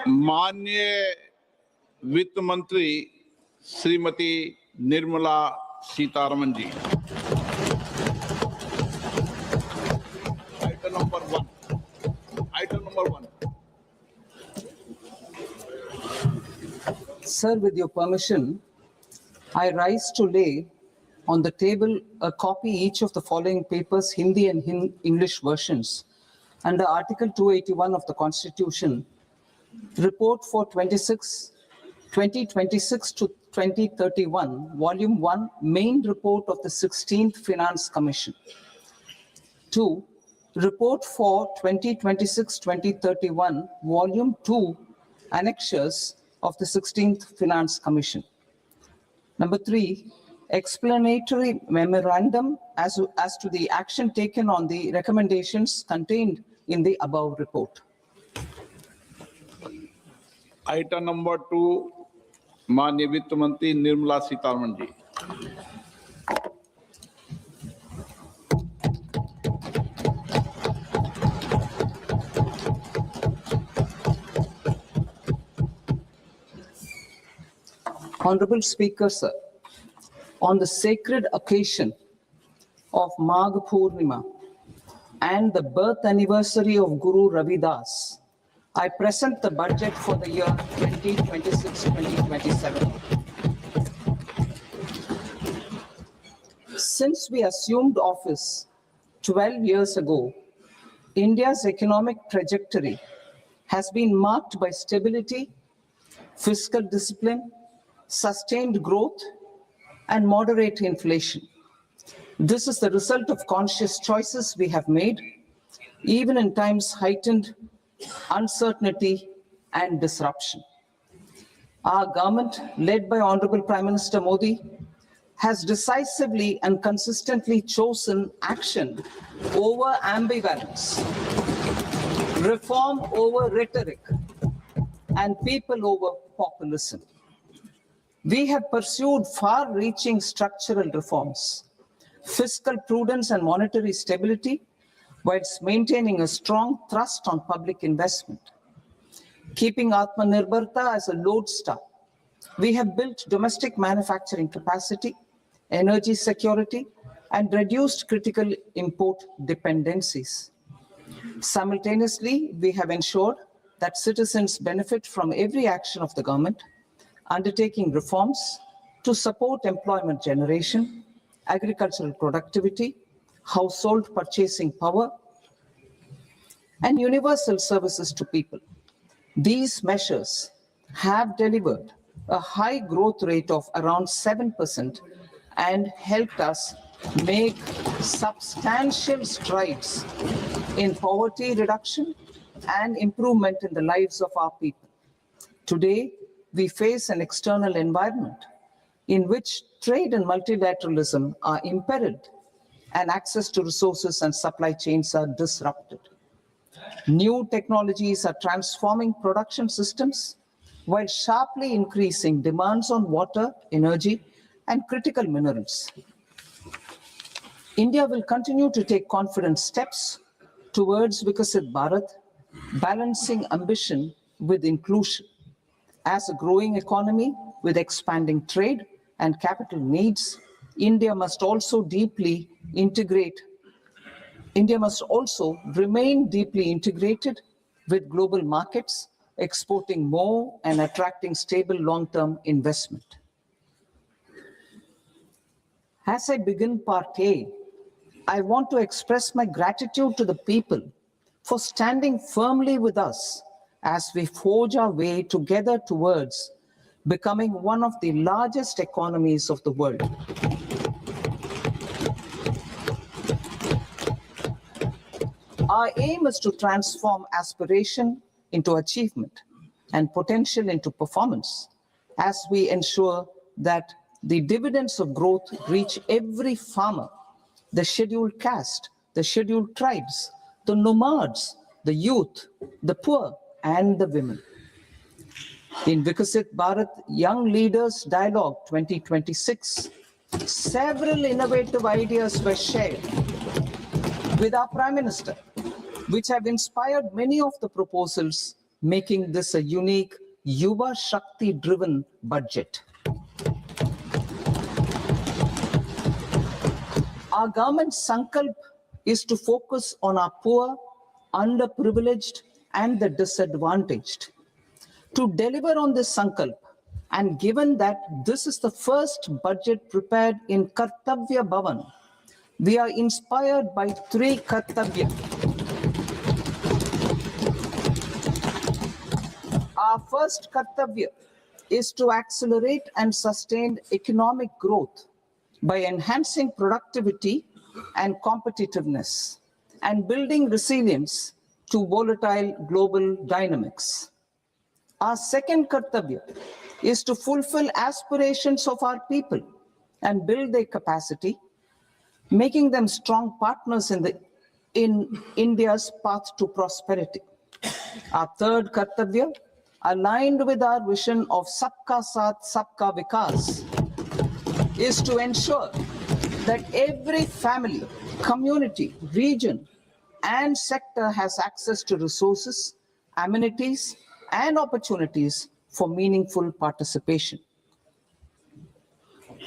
माननीय वित्त मंत्री Shrimati Nirmala Sitharaman ji. Item number one. Item number one. Sir, with your permission, I rise to lay on the table a copy each of the following papers, Hindi and English versions, under Article 281 of the Constitution, Report for 2026 to 2031, Volume 1, Main Report of the 16th Finance Commission. 2. Report for 2026-2031, Volume 2, Annexures of the 16th Finance Commission. Number 3, explanatory memorandum as to the action taken on the recommendations contained in the above report. Item number 2, माननीय वित्त मंत्री Nirmala Sitharaman ji. Honorable Speaker, sir, on the sacred occasion of Magh Purnima and the birth anniversary of Guru Ravidas, I present the budget for the year 2026-2027. Since we assumed office 12 years ago, India's economic trajectory has been marked by stability, fiscal discipline, sustained growth, and moderate inflation. This is the result of conscious choices we have made, even in times heightened uncertainty and disruption. Our government, led by Honorable Prime Minister Modi, has decisively and consistently chosen action over ambivalence, reform over rhetoric, and people over populism. We have pursued far-reaching structural reforms, fiscal prudence and monetary stability, whilst maintaining a strong thrust on public investment. Keeping Atmanirbharta as a lodestar, we have built domestic manufacturing capacity, energy security, and reduced critical import dependencies. Simultaneously, we have ensured that citizens benefit from every action of the government, undertaking reforms to support employment generation, agricultural productivity, household purchasing power, and universal services to people. These measures have delivered a high growth rate of around 7% and helped us make substantial strides in poverty reduction and improvement in the lives of our people. Today, we face an external environment in which trade and multilateralism are imperiled and access to resources and supply chains are disrupted. New technologies are transforming production systems while sharply increasing demands on water, energy, and critical minerals. India will continue to take confident steps towards Viksit Bharat, balancing ambition with inclusion. As a growing economy with expanding trade and capital needs, India must also remain deeply integrated with global markets, exporting more and attracting stable long-term investment. As I begin Part A, I want to express my gratitude to the people for standing firmly with us as we forge our way together towards becoming one of the largest economies of the world. Our aim is to transform aspiration into achievement and potential into performance as we ensure that the dividends of growth reach every farmer, the scheduled caste, the scheduled tribes, the nomads, the youth, the poor, and the women. In Viksit Bharat Young Leaders Dialogue 2026, several innovative ideas were shared with our Prime Minister, which have inspired many of the proposals making this a unique Yuva Shakti driven budget. Our government's sankalp is to focus on our poor, underprivileged, and the disadvantaged. To deliver on this sankalp, and given that this is the first budget prepared in Kartavya Bhavan, we are inspired by three Kartavya. Our first Kartavya is to accelerate and sustain economic growth by enhancing productivity and competitiveness and building resilience to volatile global dynamics. Our second Kartavya is to fulfill aspirations of our people and build their capacity, making them strong partners in India's path to prosperity. Our third Kartavya, aligned with our vision of Sabka Saath, Sabka Vikas, is to ensure that every family, community, region, and sector has access to resources, amenities, and opportunities for meaningful participation.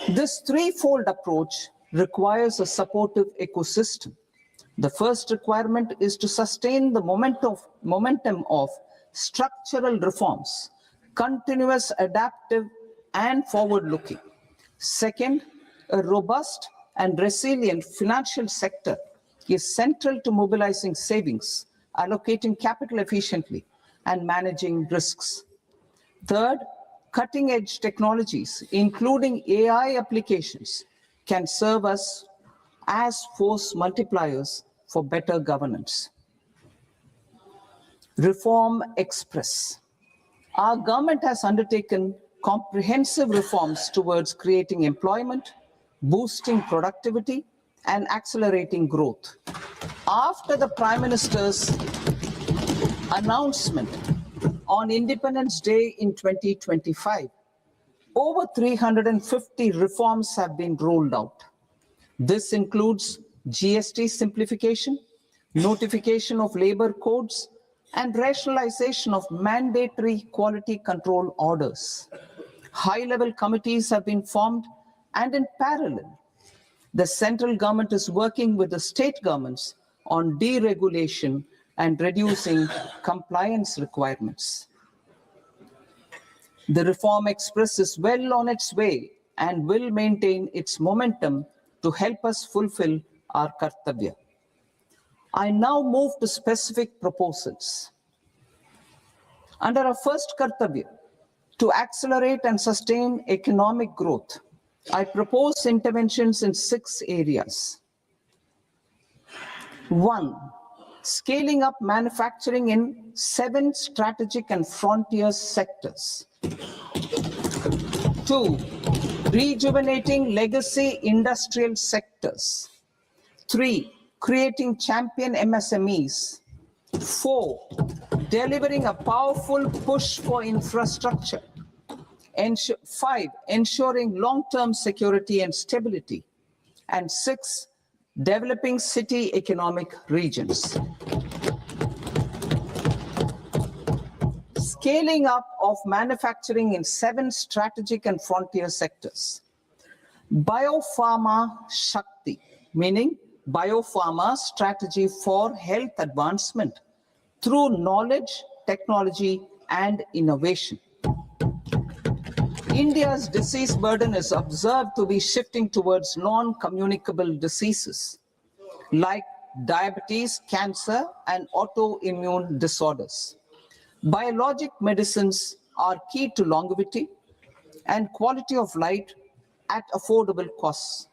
This threefold approach requires a supportive ecosystem. The first requirement is to sustain the momentum of structural reforms, continuous, adaptive, and forward-looking. Second, a robust and resilient financial sector is central to mobilizing savings, allocating capital efficiently, and managing risks. Third, cutting-edge technologies, including AI applications, can serve us as force multipliers for better governance. Reform Express. Our government has undertaken comprehensive reforms towards creating employment, boosting productivity, and accelerating growth. After the Prime Minister's announcement on Independence Day in 2025, over 350 reforms have been rolled out. This includes GST simplification, notification of labor codes, and rationalization of mandatory quality control orders. High-level committees have been formed, and in parallel, the central government is working with the state governments on deregulation and reducing compliance requirements. The Reform Express is well on its way and will maintain its momentum to help us fulfill our Kartavya. I now move to specific proposals. Under our first Kartavya, to accelerate and sustain economic growth, I propose interventions in 6 areas. 1. Scaling up manufacturing in 7 strategic and frontier sectors. 2. Rejuvenating legacy industrial sectors. 3. Creating champion MSMEs. 4. Delivering a powerful push for infrastructure. 5. Ensuring long-term security and stability. And 6. Developing city economic regions. Scaling up of manufacturing in 7 strategic and frontier sectors. Biopharma Shakti, meaning biopharma strategy for health advancement through knowledge, technology, and innovation. India's disease burden is observed to be shifting towards non-communicable diseases like diabetes, cancer, and autoimmune disorders. Biologic medicines are key to longevity and quality of life at affordable costs.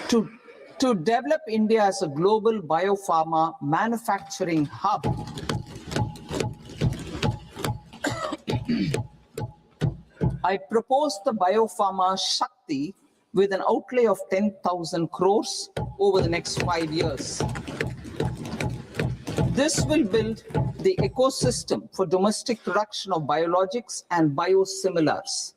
To develop India as a global biopharma manufacturing hub, I propose the Biopharma Shakti with an outlay of 10,000 crores over the next 5 years. This will build the ecosystem for domestic production of biologics and biosimilars.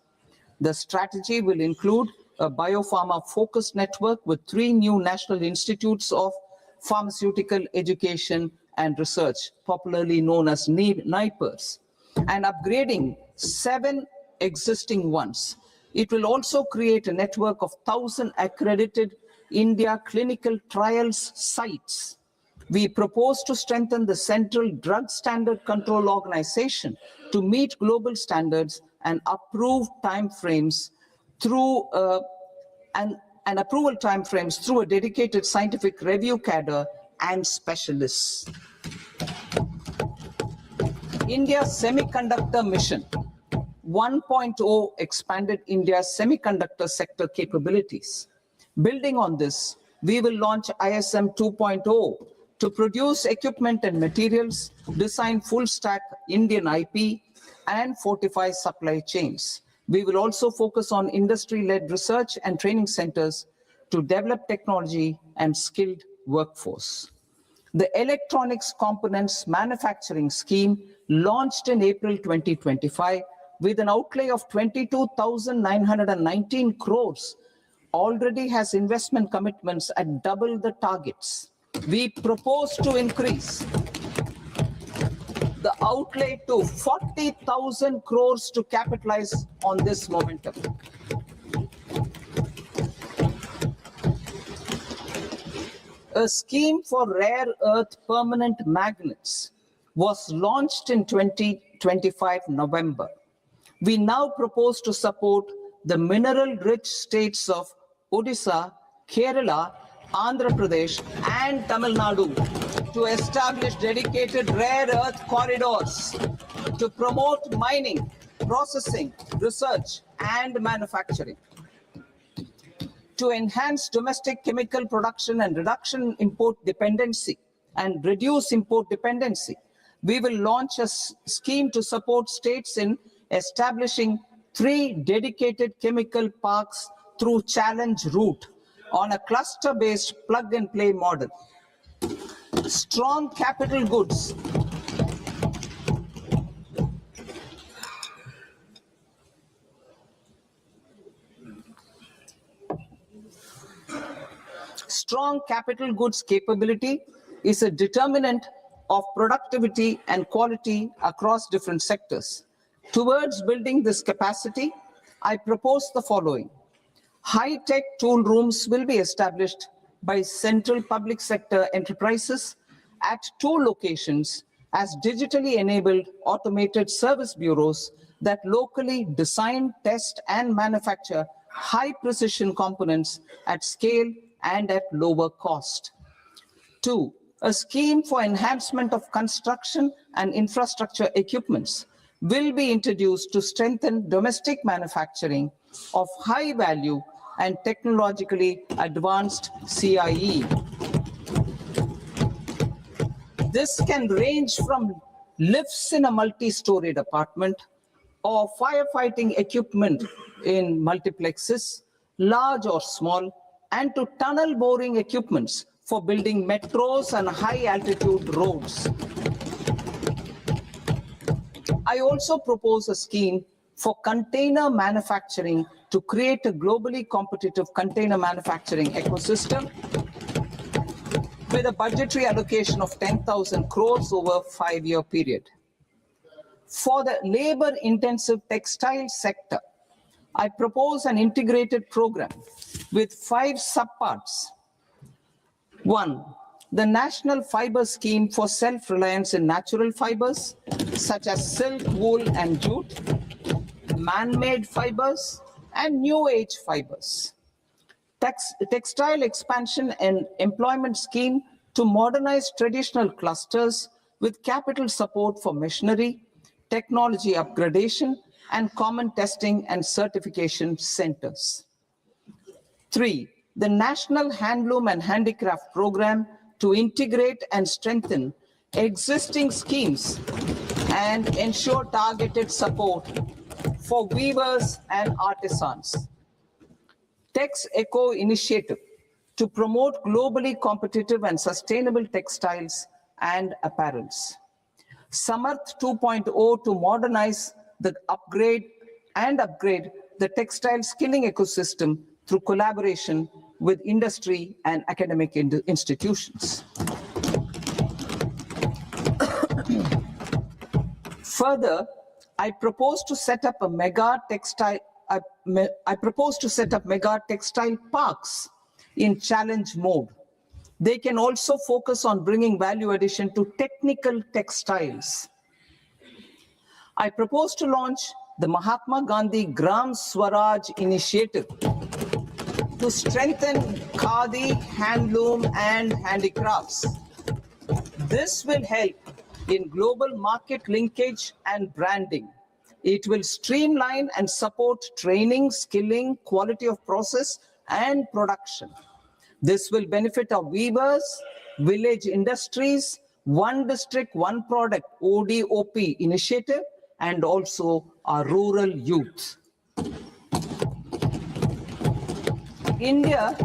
The strategy will include a biopharma-focused network with 3 new national institutes of pharmaceutical education and research, popularly known as NIPERS, and upgrading 7 existing ones. It will also create a network of 1,000 accredited India clinical trials sites. We propose to strengthen the Central Drug Standard Control Organization to meet global standards and approve timeframes through and approval timeframes through a dedicated scientific review cadre and specialists. India's semiconductor mission 1.0 expanded India's semiconductor sector capabilities. Building on this, we will launch ISM 2.0 to produce equipment and materials, design full stack Indian IP, and fortify supply chains. We will also focus on industry-led research and training centers to develop technology and skilled workforce. The Electronics Components Manufacturing Scheme, launched in April 2025 with an outlay of 22,919 crores, already has investment commitments at double the targets. We propose to increase the outlay to 40,000 crores to capitalize on this momentum. A scheme for rare earth permanent magnets was launched in 2025 November. We now propose to support the mineral-rich states of Odisha, Kerala, Andhra Pradesh, and Tamil Nadu to establish dedicated rare earth corridors to promote mining, processing, research, and manufacturing. To enhance domestic chemical production and reduction import dependency and reduce import dependency, we will launch a scheme to support states in establishing 3 dedicated chemical parks through challenge route on a cluster-based plug-and-play model. Strong capital goods. Strong capital goods capability is a determinant of productivity and quality across different sectors. Towards building this capacity, I propose the following. High-tech tool rooms will be established by central public sector enterprises at 2 locations as digitally enabled automated service bureaus that locally design, test, and manufacture high-precision components at scale and at lower cost. 2, a scheme for enhancement of construction and infrastructure equipments will be introduced to strengthen domestic manufacturing of high value and technologically advanced CIE. This can range from lifts in a multi-storied apartment or firefighting equipment in multiplexes, large or small, and to tunnel boring equipments for building metros and high altitude roads. I also propose a scheme for container manufacturing to create a globally competitive container manufacturing ecosystem with a budgetary allocation of 10,000 crores over a 5-year period. For the labor-intensive textile sector, I propose an integrated program with 5 subparts. 1, the National Fiber Scheme for self-reliance in natural fibers, such as silk, wool, and jute, man-made fibers, and new age fibers. Textile expansion and employment scheme to modernize traditional clusters with capital support for machinery, technology upgradation, and common testing and certification centers. 3, the National Handloom and Handicraft Program to integrate and strengthen existing schemes and ensure targeted support for weavers and artisans. Tex Eco Initiative to promote globally competitive and sustainable textiles and apparels. Samarth 2.0 to modernize the upgrade the textile skilling ecosystem through collaboration with industry and academic institutions. Further, I propose to set up mega textile parks in challenge mode. They can also focus on bringing value addition to technical textiles. I propose to launch the Mahatma Gandhi Gram Swaraj initiative to strengthen khadi, handloom, and handicrafts. This will help in global market linkage and branding. It will streamline and support training, skilling, quality of process, and production. This will benefit our weavers, village industries, one district, one product, ODOP initiative, and also our rural youth. India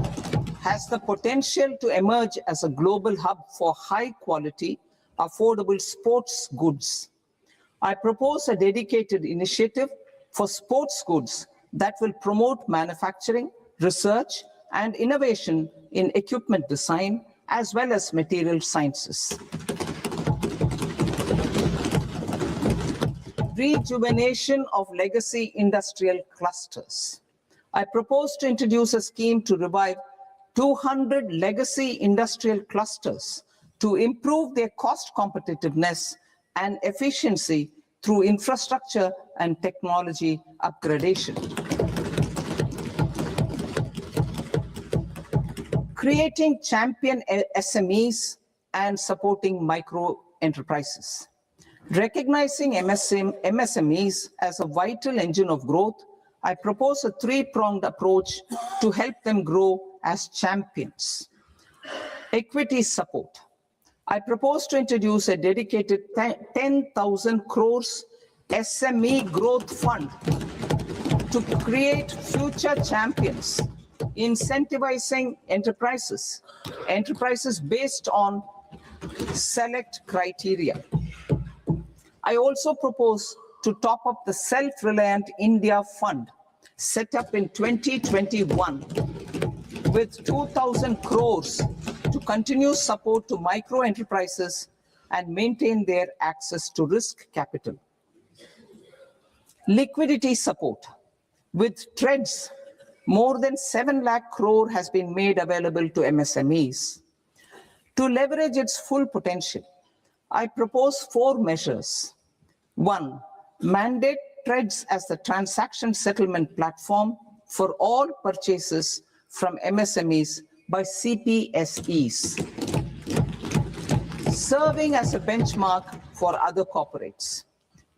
has the potential to emerge as a global hub for high quality, affordable sports goods. I propose a dedicated initiative for sports goods that will promote manufacturing, research, and innovation in equipment design, as well as material sciences. Rejuvenation of legacy industrial clusters. I propose to introduce a scheme to revive 200 legacy industrial clusters to improve their cost competitiveness and efficiency through infrastructure and technology upgradation. Creating champion SMEs and supporting micro enterprises. Recognizing MSMEs as a vital engine of growth, I propose a three-pronged approach to help them grow as champions. Equity support. I propose to introduce a dedicated 10,000 crores SME growth fund to create future champions, incentivizing enterprises based on select criteria. I also propose to top up the Self-Reliant India Fund set up in 2021 with 2,000 crores to continue support to micro enterprises and maintain their access to risk capital. Liquidity support. With TREDS, more than 7 lakh crore has been made available to MSMEs. To leverage its full potential, I propose 4 measures. 1, mandate TREDS as the transaction settlement platform for all purchases from MSMEs by CPSEs, serving as a benchmark for other corporates.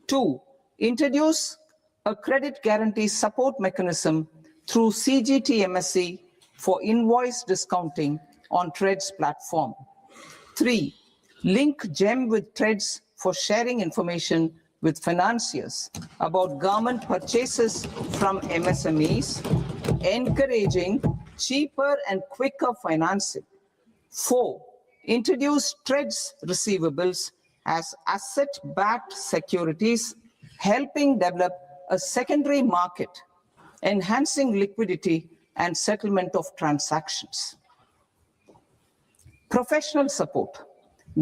2, introduce a credit guarantee support mechanism through CGTMSE for invoice discounting on TREDS platform. 3, link GEM with TREDS for sharing information with financiers about government purchases from MSMEs, encouraging cheaper and quicker financing. 4, introduce TREDS receivables as asset-backed securities, helping develop a secondary market, enhancing liquidity and settlement of transactions. Professional support.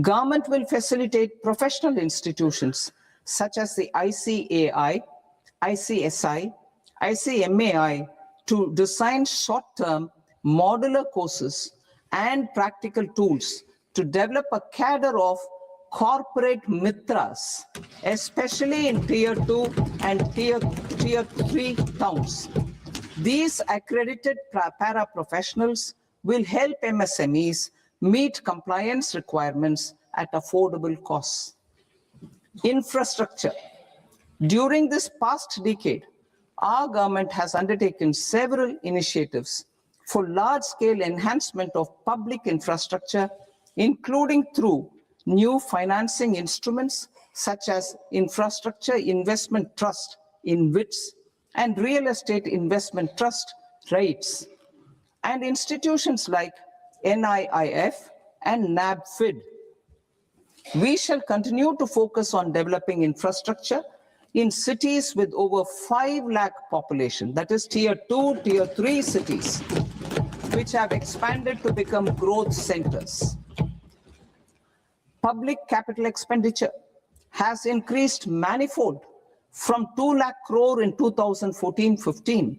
Government will facilitate professional institutions such as the ICAI, ICSI, ICMAI to design short-term modular courses and practical tools to develop a cadre of corporate mitras, especially in Tier 2 and Tier 3 towns. These accredited para-professionals will help MSMEs meet compliance requirements at affordable costs. Infrastructure. During this past decade, our government has undertaken several initiatives for large-scale enhancement of public infrastructure, including through new financing instruments such as Infrastructure Investment Trust (InvITs) and Real Estate Investment Trust (REITs), and institutions like NIIF and NABFID. We shall continue to focus on developing infrastructure in cities with over 5 lakh population, that is Tier 2, Tier 3 cities, which have expanded to become growth centers. Public capital expenditure has increased manifold from 2 lakh crore in 2014-15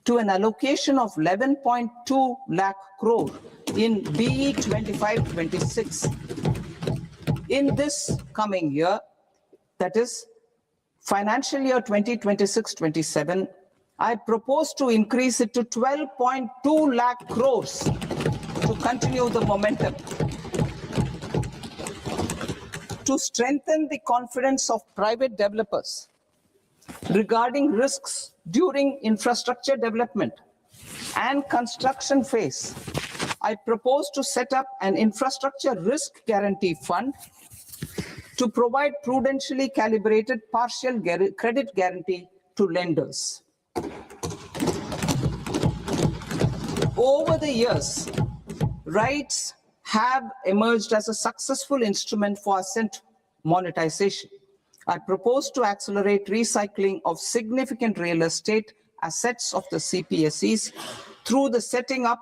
to an allocation of 11.2 lakh crore in BE 25-26. In this coming year, that is financial year 2026-27, I propose to increase it to 12.2 lakh crores to continue the momentum. To strengthen the confidence of private developers regarding risks during infrastructure development and construction phase, I propose to set up an infrastructure risk guarantee fund to provide prudentially calibrated partial credit guarantee to lenders. Over the years, RITES have emerged as a successful instrument for asset monetization. I propose to accelerate recycling of significant real estate assets of the CPSEs through the setting up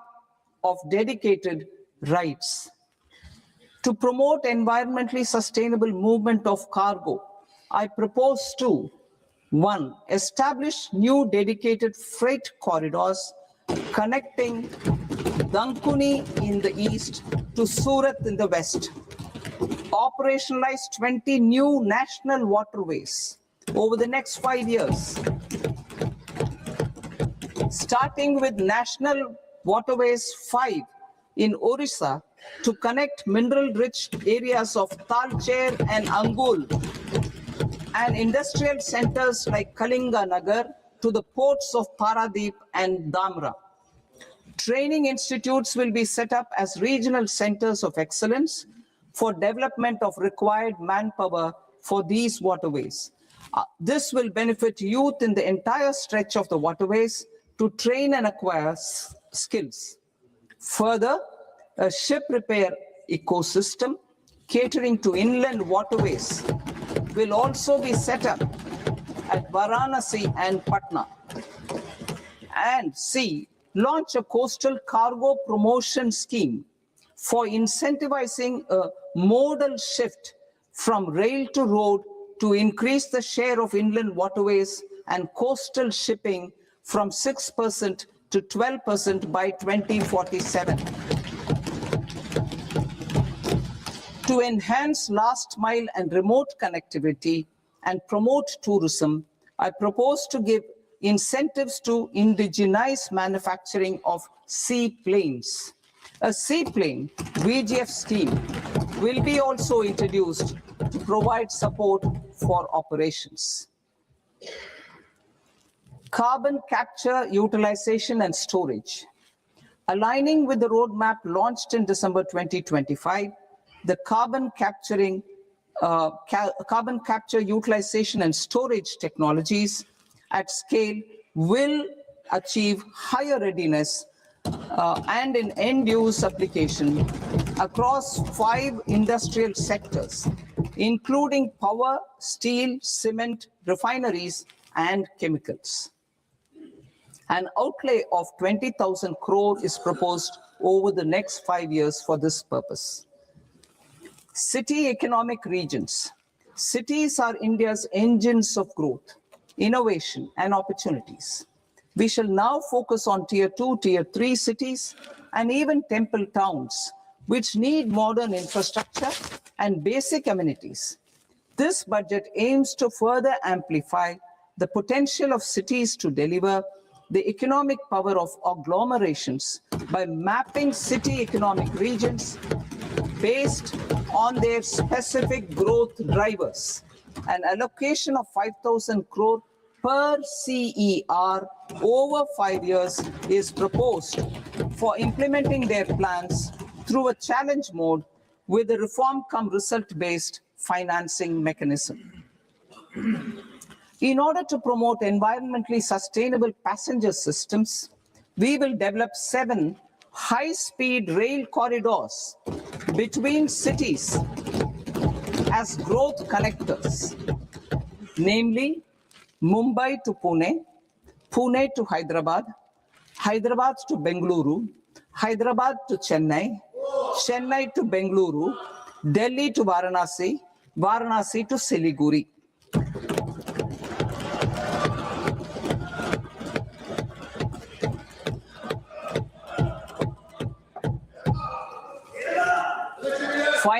of dedicated RITES. To promote environmentally sustainable movement of cargo, I propose to 1. Establish new dedicated freight corridors connecting Dankuni in the east to Surat in the west. Operationalize 20 new national waterways over the next 5 years, starting with National Waterways 5 in Orissa to connect mineral-rich areas of Talcher and Angul and industrial centers like Kalinga Nagar to the ports of Paradeep and Dhamra. Training institutes will be set up as regional centers of excellence for development of required manpower for these waterways. This will benefit youth in the entire stretch of the waterways to train and acquire skills. Further, a ship repair ecosystem catering to inland waterways will also be set up at Varanasi and Patna. And C, launch a coastal cargo promotion scheme for incentivizing a modal shift from rail to road to increase the share of inland waterways and coastal shipping from 6% to 12% by 2047. To enhance last mile and remote connectivity and promote tourism, I propose to give incentives to indigenize manufacturing of seaplanes. A seaplane VGF scheme will be also introduced to provide support for operations. Carbon capture, utilization, and storage. Aligning with the roadmap launched in December 2025, the carbon capture, utilization, and storage technologies at scale will achieve higher readiness and in end-use application across 5 industrial sectors, including power, steel, cement, refineries, and chemicals. An outlay of 20,000 crore is proposed over the next 5 years for this purpose. City economic regions. Cities are India's engines of growth, innovation, and opportunities. We shall now focus on Tier 2, Tier 3 cities, and even temple towns, which need modern infrastructure and basic amenities. This budget aims to further amplify the potential of cities to deliver the economic power of agglomerations by mapping city economic regions based on their specific growth drivers. An allocation of 5,000 crore per CER over 5 years is proposed for implementing their plans through a challenge mode with a reform cum result-based financing mechanism. In order to promote environmentally sustainable passenger systems, we will develop 7 high-speed rail corridors between cities as growth connectors, namely Mumbai to Pune, Pune to Hyderabad, Hyderabad to Bengaluru, Hyderabad to Chennai, Chennai to Bengaluru, Delhi to Varanasi, Varanasi to Siliguri.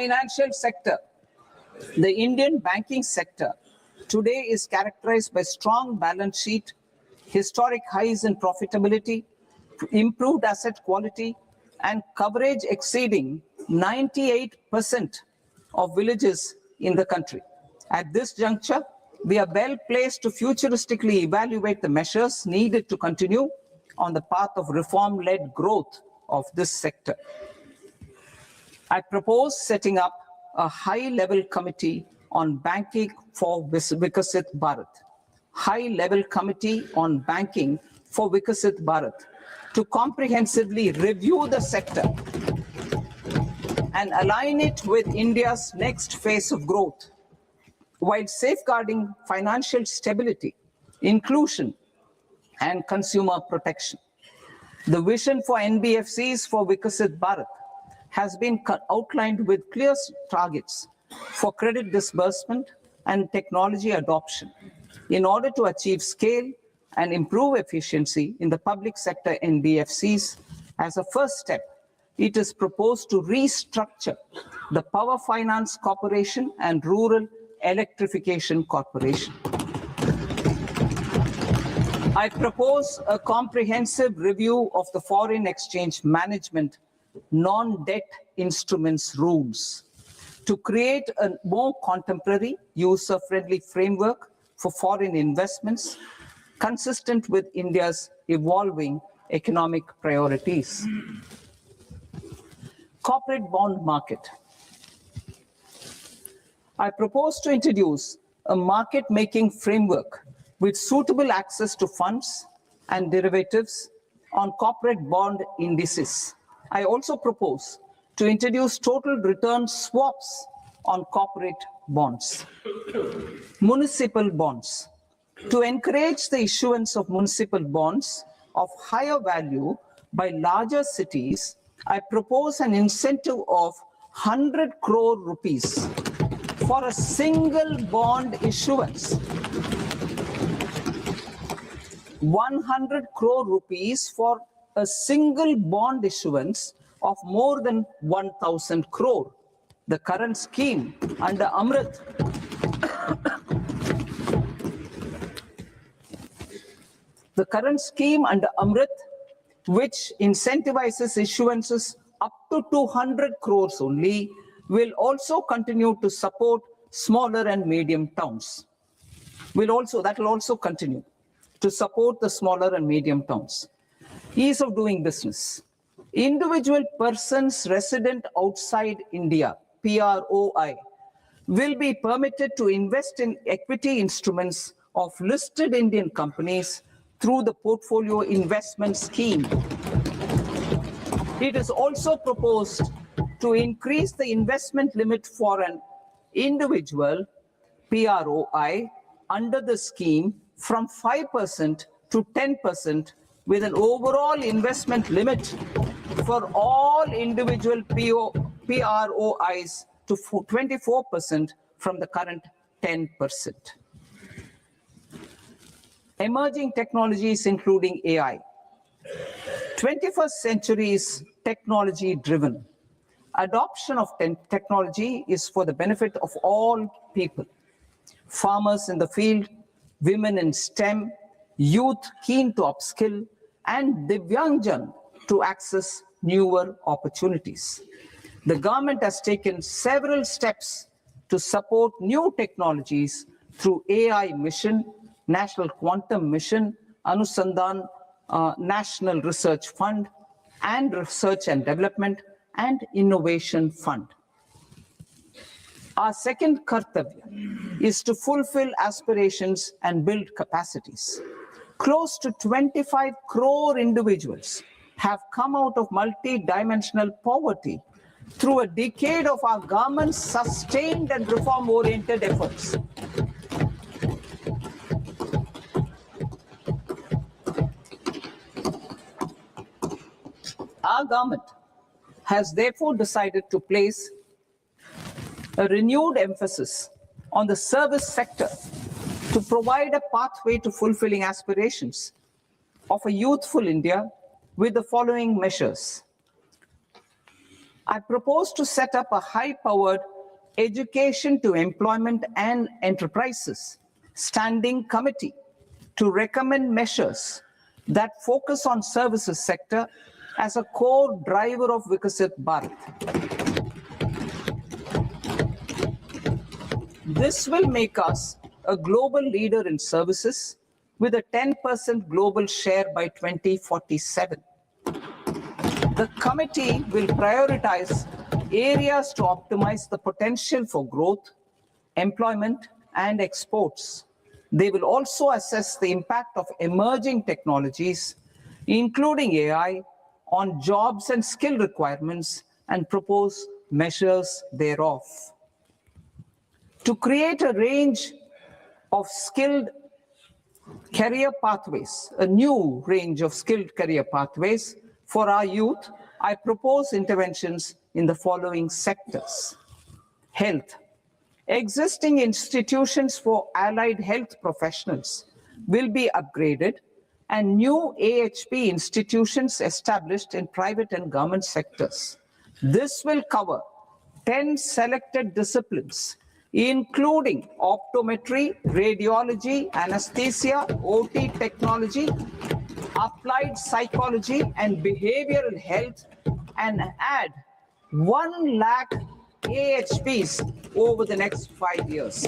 financial sector, the Indian banking sector today is characterized by strong balance sheet, historic highs in profitability, improved asset quality, and coverage exceeding 98% of villages in the country. At this juncture, we are well placed to futuristically evaluate the measures needed to continue on the path of reform-led growth of this sector. I propose setting up a high-level committee on banking for Vikasit Bharat. High-level committee on banking for Vikasit Bharat to comprehensively review the sector and align it with India's next phase of growth, while safeguarding financial stability, inclusion, and consumer protection. The vision for NBFCs for Vikasit Bharat has been outlined with clear targets for credit disbursement and technology adoption in order to achieve scale and improve efficiency in the public sector NBFCs. As a first step, it is proposed to restructure the Power Finance Corporation and Rural Electrification Corporation. I propose a comprehensive review of the foreign exchange management non-debt instruments rules to create a more contemporary, user-friendly framework for foreign investments consistent with India's evolving economic priorities. Corporate bond market. I propose to introduce a market-making framework with suitable access to funds and derivatives on corporate bond indices. I also propose to introduce total return swaps on corporate bonds. Municipal bonds. To encourage the issuance of municipal bonds of higher value by larger cities, I propose an incentive of 100 crore rupees for a single bond issuance. 100 crore rupees for a single bond issuance of more than 1,000 crore. The current scheme under Amrit which incentivizes issuances up to 200 crores only, will also continue to support smaller and medium towns. That will also continue to support the smaller and medium towns. Ease of doing business. Individual persons resident outside India, PROI, will be permitted to invest in equity instruments of listed Indian companies through the Portfolio Investment Scheme. It is also proposed to increase the investment limit for an individual PROI under the scheme from 5% to 10%, with an overall investment limit for all individual PROIs to 24% from the current 10%. Emerging technologies including AI. 21st century is technology driven. Adoption of technology is for the benefit of all people. Farmers in the field, women in STEM, youth keen to upskill, and Divyangjan to access newer opportunities. The government has taken several steps to support new technologies through AI Mission, National Quantum Mission, Anusandhan National Research Fund, and Research and Development and Innovation Fund. Our second kartavya is to fulfill aspirations and build capacities. Close to 25 crore individuals have come out of multi-dimensional poverty through a decade of our government's sustained and reform-oriented efforts. Our government has therefore decided to place a renewed emphasis on the service sector to provide a pathway to fulfilling aspirations of a youthful India with the following measures. I propose to set up a high-powered Education to Employment and Enterprises Standing Committee to recommend measures that focus on services sector as a core driver of Viksit Bharat. This will make us a global leader in services with a 10% global share by 2047. The committee will prioritize areas to optimize the potential for growth, employment, and exports. They will also assess the impact of emerging technologies, including AI, on jobs and skill requirements and propose measures thereof. To create a range of skilled career pathways, a new range of skilled career pathways for our youth, I propose interventions in the following sectors. Health. Existing institutions for allied health professionals will be upgraded and new AHP institutions established in private and government sectors. This will cover 10 selected disciplines, including optometry, radiology, anesthesia, OT technology, applied psychology, and behavioral health, and add 1 lakh AHPs over the next 5 years.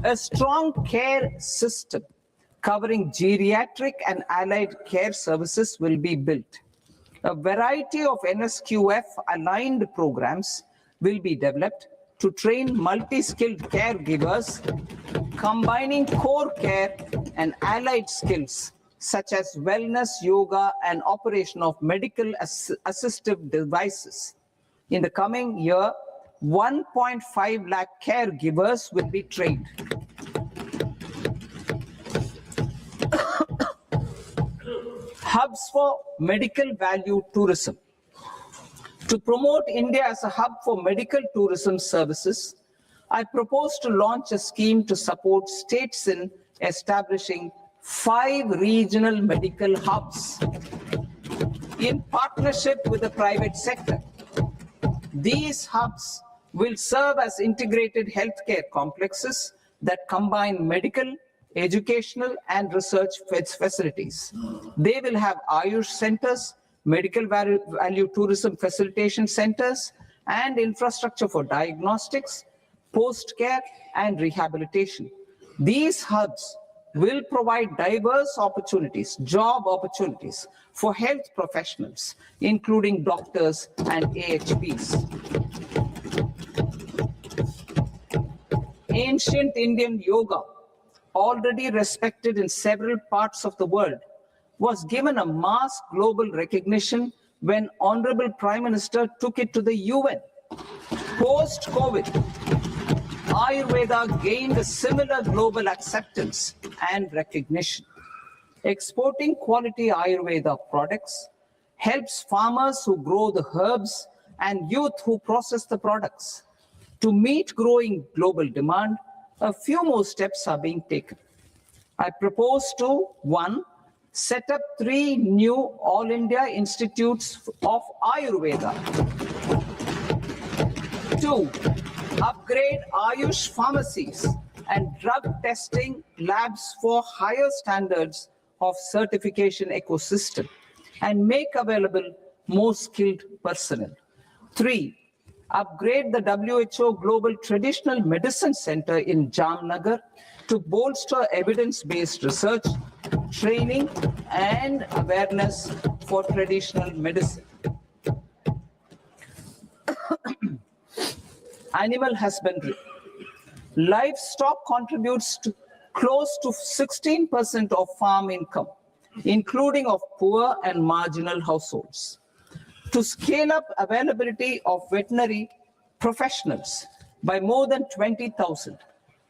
A strong care system covering geriatric and allied care services will be built. A variety of NSQF-aligned programs will be developed to train multi-skilled caregivers, combining core care and allied skills such as wellness, yoga, and operation of medical assistive devices. In the coming year, 1.5 lakh caregivers will be trained. Hubs for medical value tourism. To promote India as a hub for medical tourism services, I propose to launch a scheme to support states in establishing 5 regional medical hubs in partnership with the private sector. These hubs will serve as integrated healthcare complexes that combine medical, educational, and research facilities. They will have Ayush centers, medical value tourism facilitation centers, and infrastructure for diagnostics, post-care, and rehabilitation. These hubs will provide diverse opportunities, job opportunities for health professionals, including doctors and AHPs. Ancient Indian yoga, already respected in several parts of the world, was given a mass global recognition when Honorable Prime Minister took it to the UN. Post-COVID, Ayurveda gained a similar global acceptance and recognition. Exporting quality Ayurveda products helps farmers who grow the herbs and youth who process the products. To meet growing global demand, a few more steps are being taken. I propose to 1. Set up 3 new All India Institutes of Ayurveda. 2. Upgrade Ayush pharmacies and drug testing labs for higher standards of certification ecosystem and make available more skilled personnel. 3. Upgrade the WHO Global Traditional Medicine Center in Jamnagar to bolster evidence-based research, training, and awareness for traditional medicine. Animal husbandry. Livestock contributes to close to 16% of farm income, including of poor and marginal households. To scale up availability of veterinary professionals by more than 20,000,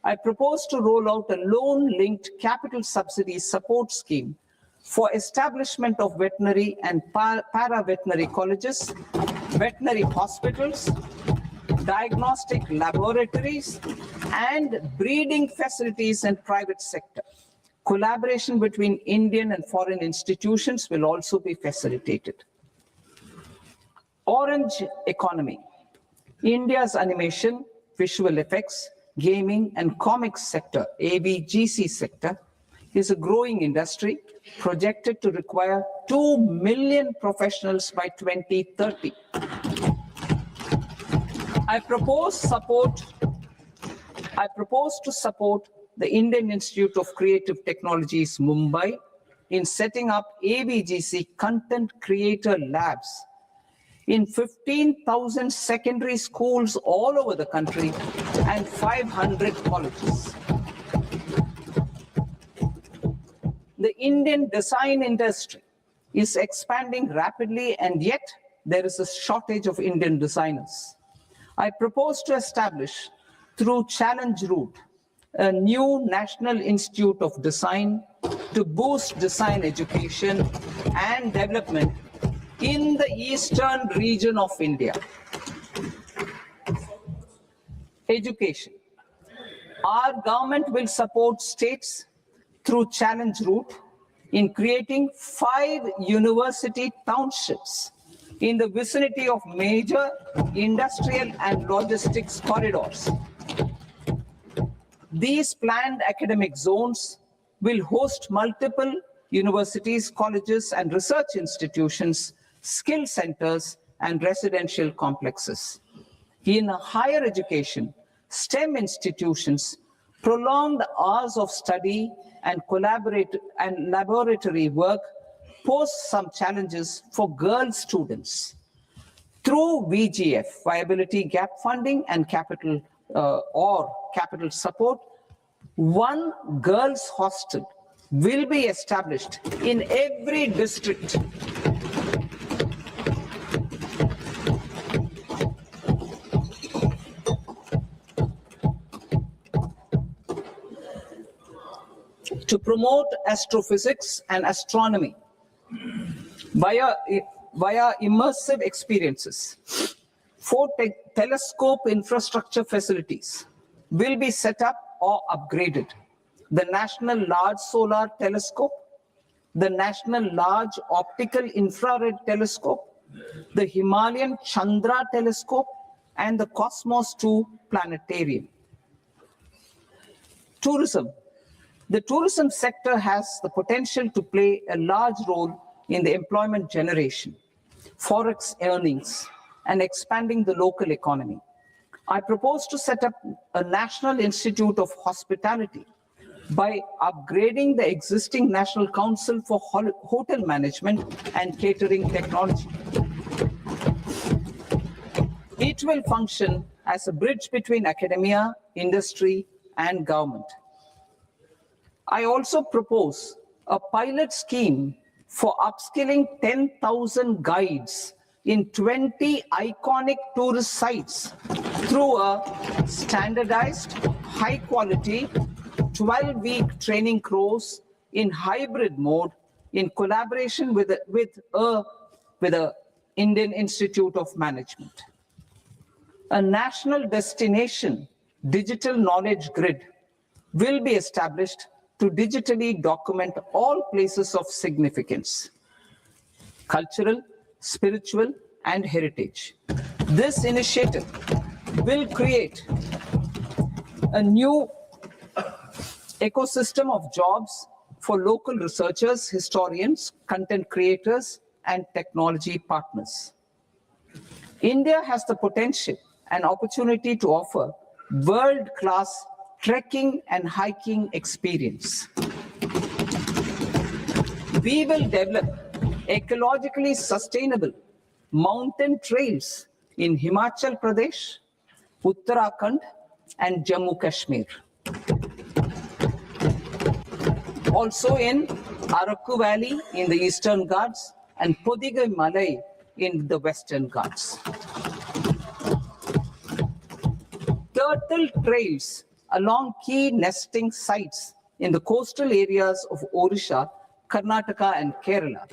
I propose to roll out a loan-linked capital subsidy support scheme for establishment of veterinary and para-veterinary colleges, veterinary hospitals, diagnostic laboratories, and breeding facilities in private sector. Collaboration between Indian and foreign institutions will also be facilitated. Orange economy. India's animation, visual effects, gaming and comics sector, AVGC sector, is a growing industry projected to require 2 million professionals by 2030. I propose to support the Indian Institute of Creative Technologies, Mumbai, in setting up AVGC content creator labs in 15,000 secondary schools all over the country and 500 colleges. The Indian design industry is expanding rapidly, and yet there is a shortage of Indian designers. I propose to establish, through Challenge Route, a new National Institute of Design to boost design education and development in the eastern region of India. Education. Our government will support states through Challenge Route in creating 5 university townships in the vicinity of major industrial and logistics corridors. These planned academic zones will host multiple universities, colleges, and research institutions, skill centers, and residential complexes. In higher education, STEM institutions, prolonged hours of study and laboratory work pose some challenges for girl students. Through VGF, Viability Gap Funding and capital support, one girls' hostel will be established in every district. To promote astrophysics and astronomy via immersive experiences. 4 telescope infrastructure facilities will be set up or upgraded. The National Large Solar Telescope, the National Large Optical Infrared Telescope, the Himalayan Chandra Telescope, and the Cosmos 2 Planetarium. Tourism. The tourism sector has the potential to play a large role in the employment generation, forex earnings, and expanding the local economy. I propose to set up a National Institute of Hospitality by upgrading the existing National Council for Hotel Management and Catering Technology. It will function as a bridge between academia, industry, and government. I also propose a pilot scheme for upskilling 10,000 guides in 20 iconic tourist sites through a standardized, high-quality, 12-week training course in hybrid mode in collaboration with the Indian Institute of Management. A national destination digital knowledge grid will be established to digitally document all places of significance, cultural, spiritual, and heritage. This initiative will create a new ecosystem of jobs for local researchers, historians, content creators, and technology partners. India has the potential and opportunity to offer world-class trekking and hiking experience. We will develop ecologically sustainable mountain trails in Himachal Pradesh, Uttarakhand, and Jammu Kashmir. Also in Araku Valley in the Eastern Ghats and Podigai Malai in the Western Ghats. Turtle trails along key nesting sites in the coastal areas of Odisha, Karnataka, and Kerala.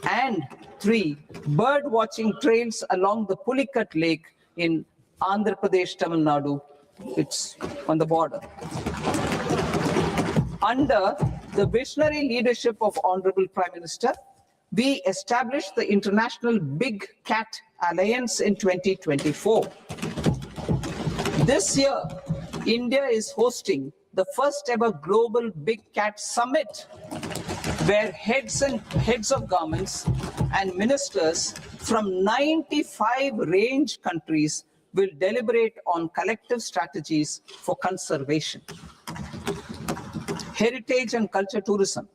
And 3 bird watching trails along the Pulikat Lake in Andhra Pradesh, Tamil Nadu. It's on the border. Under the visionary leadership of Honorable Prime Minister, we established the International Big Cat Alliance in 2024. This year, India is hosting the first ever Global Big Cat Summit, where heads of governments and ministers from 95 range countries will deliberate on collective strategies for conservation. Heritage and culture tourism.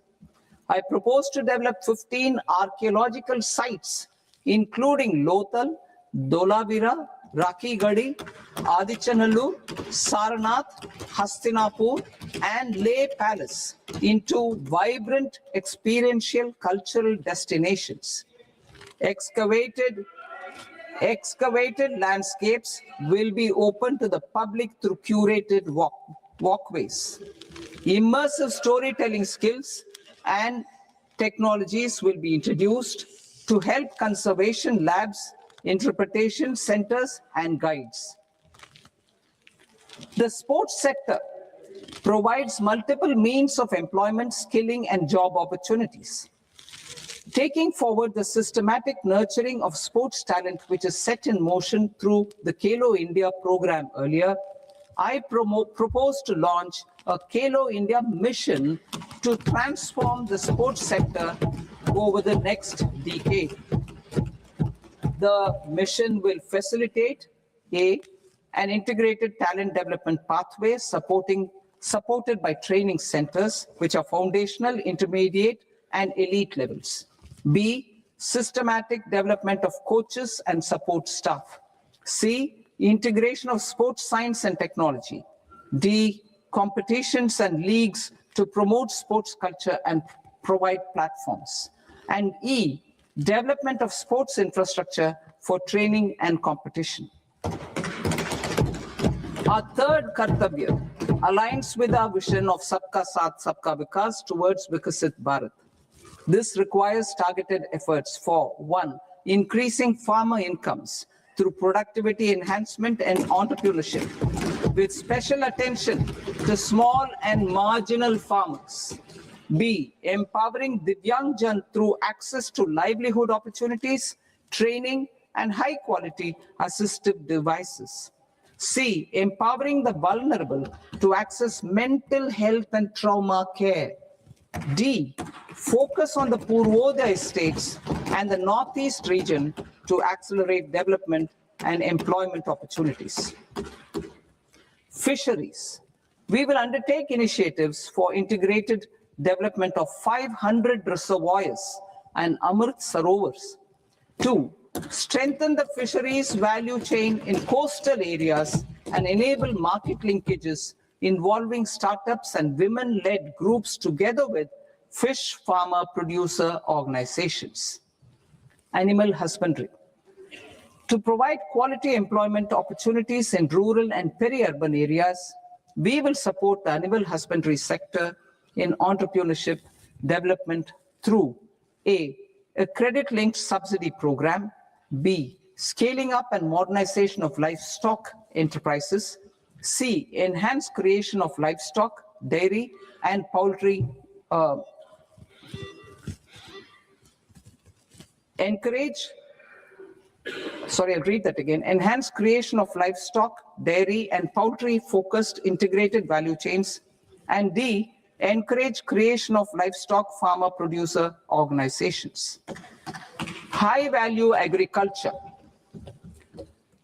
I propose to develop 15 archaeological sites, including Lothal, Dholavira, Rakhigarhi, Adichanallur, Sarnath, Hastinapur, and Leh Palace into vibrant experiential cultural destinations. Excavated landscapes will be open to the public through curated walkways. Immersive storytelling skills and technologies will be introduced to help conservation labs, interpretation centers, and guides. The sports sector provides multiple means of employment, skilling, and job opportunities. Taking forward the systematic nurturing of sports talent, which is set in motion through the Khelo India program earlier, I propose to launch a Khelo India mission to transform the sports sector over the next decade. The mission will facilitate an integrated talent development pathway supported by training centers, which are foundational, intermediate, and elite levels. B, systematic development of coaches and support staff. C, integration of sports science and technology. D, competitions and leagues to promote sports culture and provide platforms. And E, development of sports infrastructure for training and competition. Our third Kartavya aligns with our vision of Sabka Saath, Sabka Vikas towards Vikasit Bharat. This requires targeted efforts for 1, increasing farmer incomes through productivity enhancement and entrepreneurship, with special attention to small and marginal farmers. B, empowering Divyangjan through access to livelihood opportunities, training, and high-quality assistive devices. C, empowering the vulnerable to access mental health and trauma care. D, focus on the Purvodaya states and the Northeast region to accelerate development and employment opportunities. Fisheries. We will undertake initiatives for integrated development of 500 reservoirs and Amrit Sarovars. 2, strengthen the fisheries value chain in coastal areas and enable market linkages involving startups and women-led groups together with fish farmer producer organizations. Animal husbandry. To provide quality employment opportunities in rural and peri-urban areas, we will support the animal husbandry sector in entrepreneurship development through A, credit-linked subsidy program, B, scaling up and modernization of livestock enterprises, C, enhanced creation of livestock, dairy, and poultry, enhanced creation of livestock, dairy, and poultry-focused integrated value chains, and D, encourage creation of livestock farmer producer organizations. High-value agriculture.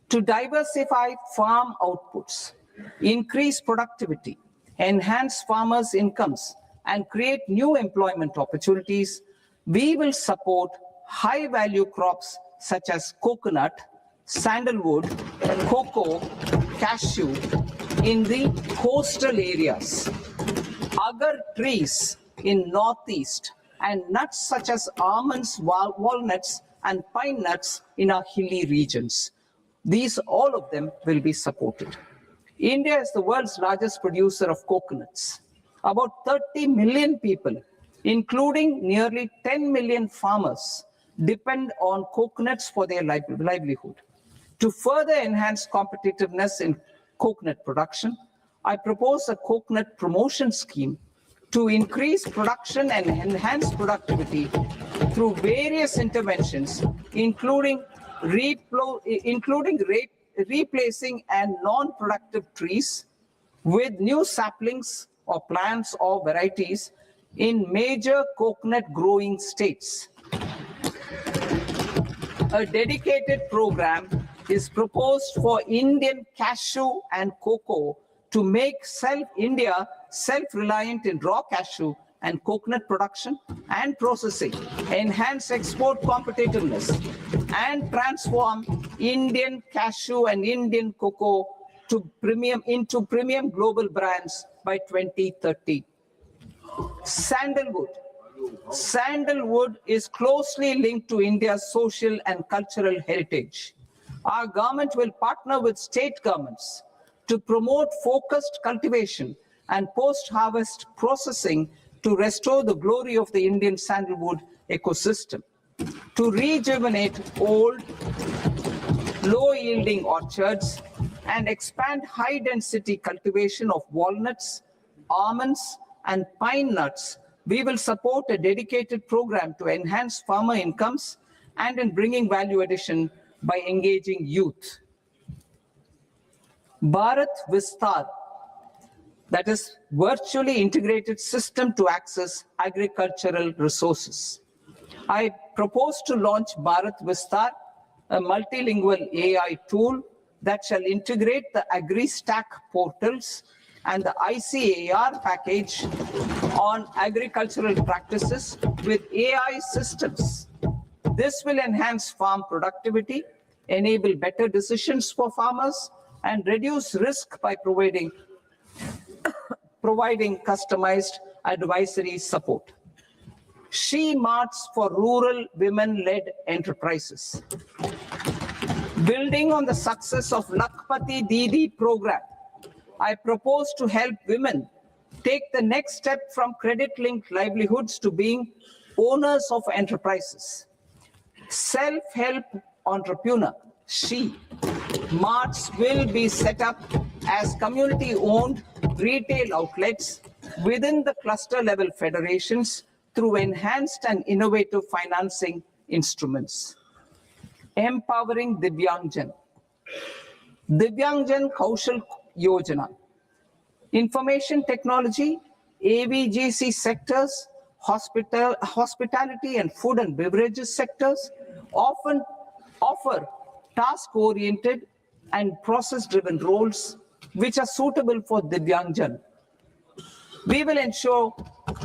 To diversify farm outputs, increase productivity, enhance farmers' incomes, and create new employment opportunities, we will support high-value crops such as coconut, sandalwood, cocoa, cashew in the coastal areas, agar trees in Northeast, and nuts such as almonds, walnuts, and pine nuts in our hilly regions. These, all of them, will be supported. India is the world's largest producer of coconuts. About 30 million people, including nearly 10 million farmers, depend on coconuts for their livelihood. To further enhance competitiveness in coconut production, I propose a coconut promotion scheme to increase production and enhance productivity through various interventions, including including replacing and non-productive trees with new saplings or plants or varieties in major coconut growing states. A dedicated program is proposed for Indian cashew and cocoa to make India self-reliant in raw cashew and coconut production and processing, enhance export competitiveness, and transform Indian cashew and Indian cocoa into premium global brands by 2030. Sandalwood. Sandalwood is closely linked to India's social and cultural heritage. Our government will partner with state governments to promote focused cultivation and post-harvest processing to restore the glory of the Indian sandalwood ecosystem, to rejuvenate old, low-yielding orchards, and expand high-density cultivation of walnuts, almonds, and pine nuts. We will support a dedicated program to enhance farmer incomes and in bringing value addition by engaging youth. Bharat Vistar, that is virtually integrated system to access agricultural resources. I propose to launch Bharat Vistar, a multilingual AI tool that shall integrate the AgriStack portals and the ICAR package on agricultural practices with AI systems. This will enhance farm productivity, enable better decisions for farmers, and reduce risk by providing customized advisory support. She Marts for rural women-led enterprises. Building on the success of Lakpati Didi program, I propose to help women take the next step from credit-linked livelihoods to being owners of enterprises. Self-help entrepreneur, She Marts will be set up as community-owned retail outlets within the cluster-level federations through enhanced and innovative financing instruments. Empowering Divyangjan. Divyangjan Kaushal Yojana. Information technology, AVGC sectors, hospitality and food and beverages sectors often offer task-oriented and process-driven roles which are suitable for Divyangjan. We will ensure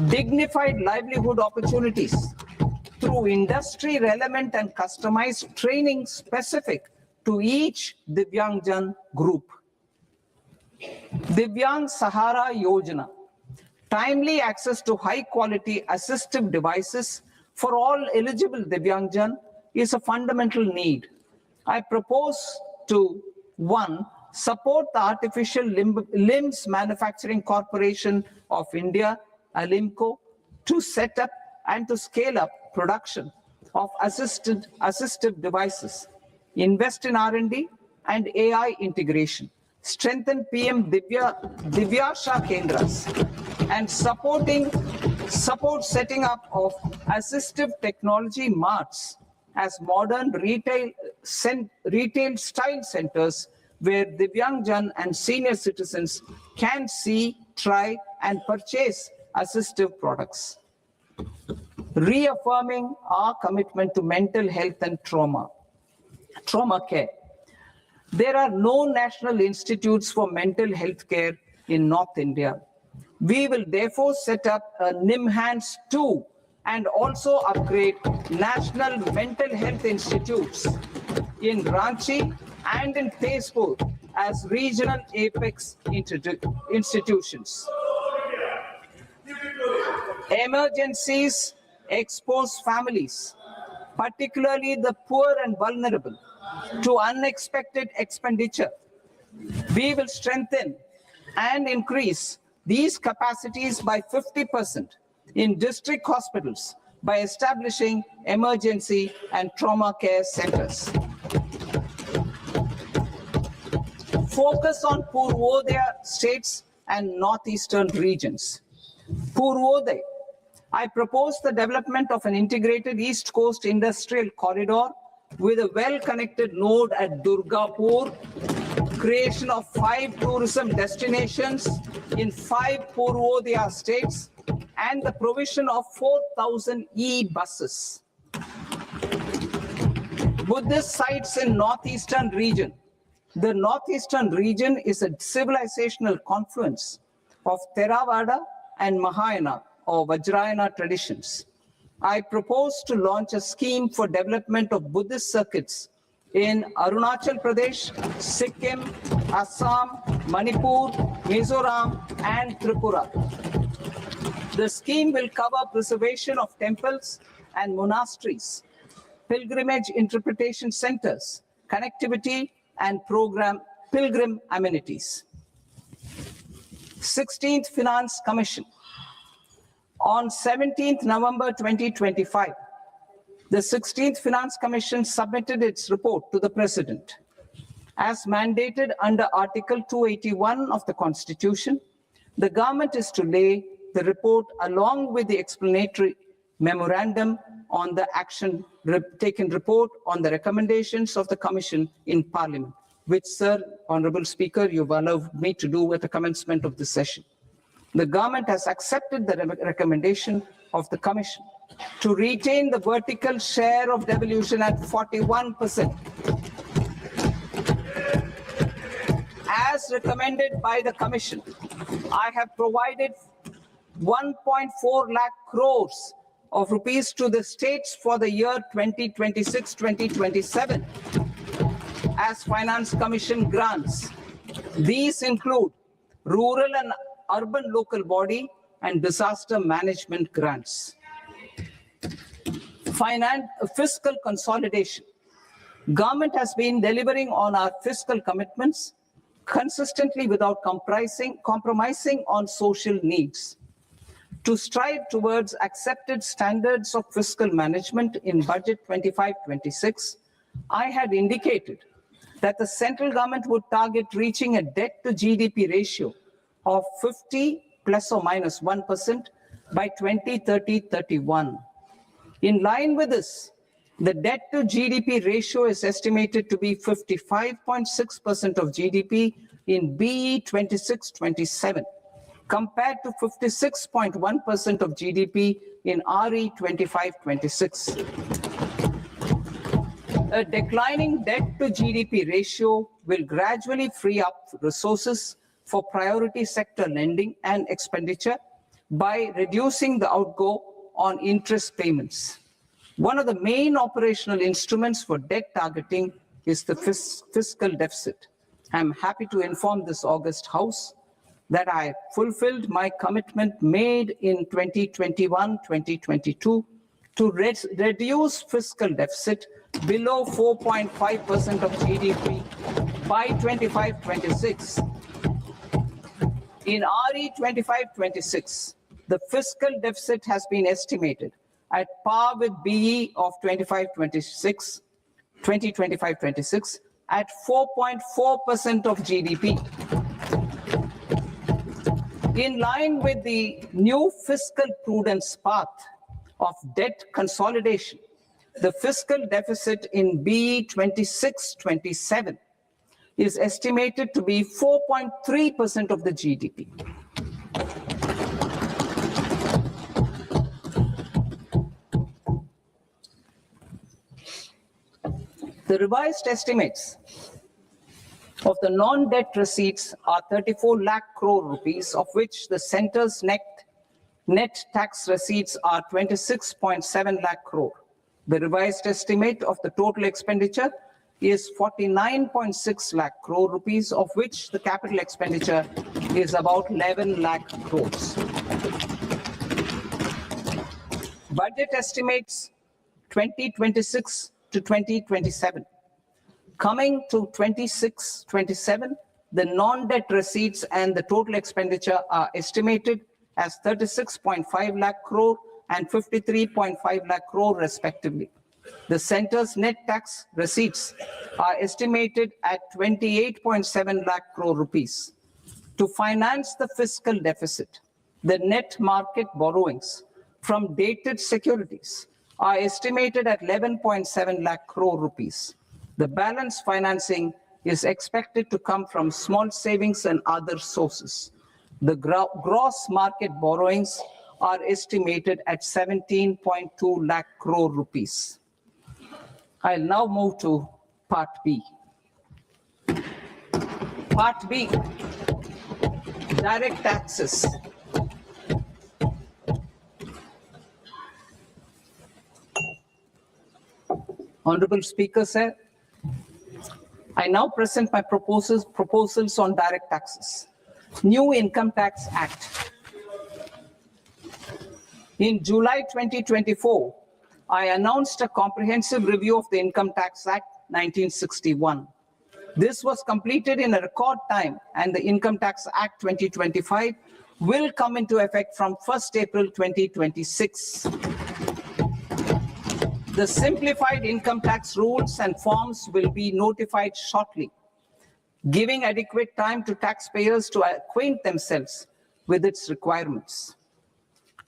dignified livelihood opportunities through industry-relevant and customized training specific to each Divyangjan group. Divyang Sahara Yojana. Timely access to high-quality assistive devices for all eligible Divyangjan is a fundamental need. I propose to, 1, support the Artificial Limbs Manufacturing Corporation of India, Alimco, to set up and to scale up production of assistive devices, invest in R&D and AI integration, strengthen PM Divyasha Kendras, and support setting up of assistive technology marts as modern retail style centers where Divyangjan and senior citizens can see, try, and purchase assistive products. Reaffirming our commitment to mental health and trauma care. There are no national institutes for mental health care in North India. We will therefore set up a NIMHANS 2 and also upgrade national mental health institutes in Ranchi and in Tezpur as regional apex institutions. Emergencies expose families, particularly the poor and vulnerable, to unexpected expenditure. We will strengthen and increase these capacities by 50% in district hospitals by establishing emergency and trauma care centers. Focus on Purvodaya states and northeastern regions. Purvodaya. I propose the development of an integrated East Coast industrial corridor with a well-connected node at Durgapur, creation of 5 tourism destinations in 5 Purvodaya states, and the provision of 4,000 e-buses. Buddhist sites in northeastern region. The northeastern region is a civilizational confluence of Theravada and Mahayana or Vajrayana traditions. I propose to launch a scheme for development of Buddhist circuits in Arunachal Pradesh, Sikkim, Assam, Manipur, Mizoram, and Tripura. The scheme will cover preservation of temples and monasteries, pilgrimage interpretation centers, connectivity, and pilgrim amenities. 16th Finance Commission. On 17th November 2025, the 16th Finance Commission submitted its report to the President. As mandated under Article 281 of the Constitution, the government is to lay the report along with the explanatory memorandum on the action taken report on the recommendations of the Commission in Parliament, which, Sir, Honorable Speaker, you've allowed me to do at the commencement of this session. The government has accepted the recommendation of the Commission to retain the vertical share of devolution at 41%. As recommended by the Commission, I have provided 1.4 lakh crores of rupees to the states for the year 2026-2027 as Finance Commission grants. These include rural and urban local body and disaster management grants. Fiscal consolidation. Government has been delivering on our fiscal commitments consistently without compromising on social needs. To strive towards accepted standards of fiscal management in Budget 25-26, I had indicated that the central government would target reaching a debt to GDP ratio of 50 plus or minus 1% by 2030-31. In line with this, the debt to GDP ratio is estimated to be 55.6% of GDP in BE 26-27, compared to 56.1% of GDP in RE 25-26. A declining debt to GDP ratio will gradually free up resources for priority sector lending and expenditure by reducing the outgo on interest payments. One of the main operational instruments for debt targeting is the fiscal deficit. I'm happy to inform this august House that I fulfilled my commitment made in 2021-2022 to reduce fiscal deficit below 4.5% of GDP by 25-26. In RE 25-26, the fiscal deficit has been estimated at par with BE of 2025-26 at 4.4% of GDP. In line with the new fiscal prudence path of debt consolidation, the fiscal deficit in BE 26-27 is estimated to be 4.3% of the GDP. The revised estimates of the non-debt receipts are 34 lakh crore rupees, of which the center's net tax receipts are 26.7 lakh crore. The revised estimate of the total expenditure is 49.6 lakh crore rupees, of which the capital expenditure is about 11 lakh crores. Budget estimates 2026 to 2027. Coming to 26-27, the non-debt receipts and the total expenditure are estimated as 36.5 lakh crore and 53.5 lakh crore respectively. The center's net tax receipts are estimated at 28.7 lakh crore rupees. To finance the fiscal deficit, the net market borrowings from dated securities are estimated at 11.7 lakh crore rupees. The balance financing is expected to come from small savings and other sources. The gross market borrowings are estimated at 17.2 lakh crore rupees. I'll now move to Part B. Part B, direct taxes. Honorable Speaker, sir, I now present my proposals on direct taxes. New Income Tax Act. In July 2024, I announced a comprehensive review of the Income Tax Act 1961. This was completed in a record time, and the Income Tax Act 2025 will come into effect from 1st April 2026. The simplified income tax rules and forms will be notified shortly, giving adequate time to taxpayers to acquaint themselves with its requirements.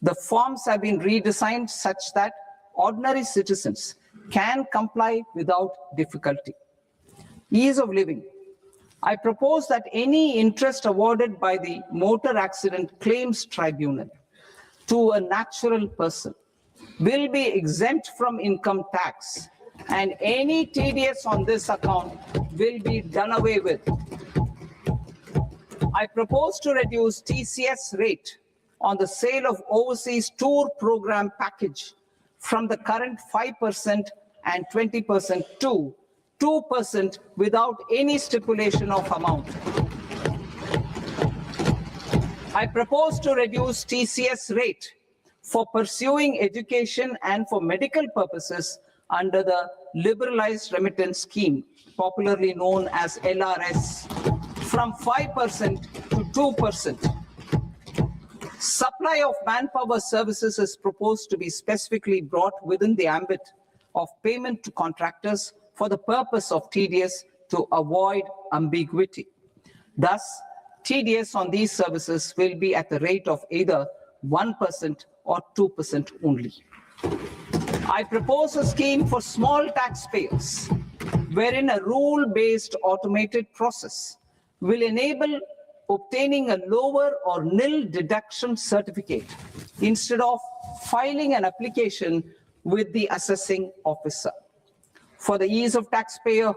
The forms have been redesigned such that ordinary citizens can comply without difficulty. Ease of living. I propose that any interest awarded by the Motor Accident Claims Tribunal to a natural person will be exempt from income tax, and any TDS on this account will be done away with. I propose to reduce TCS rate on the sale of overseas tour program package from the current 5% and 20% to 2% without any stipulation of amount. I propose to reduce TCS rate for pursuing education and for medical purposes under the Liberalized Remittance Scheme, popularly known as LRS, from 5% to 2%. Supply of manpower services is proposed to be specifically brought within the ambit of payment to contractors for the purpose of TDS to avoid ambiguity. Thus, TDS on these services will be at the rate of either 1% or 2% only. I propose a scheme for small taxpayers, wherein a rule-based automated process will enable obtaining a lower or nil deduction certificate instead of filing an application with the assessing officer. For the ease of taxpayer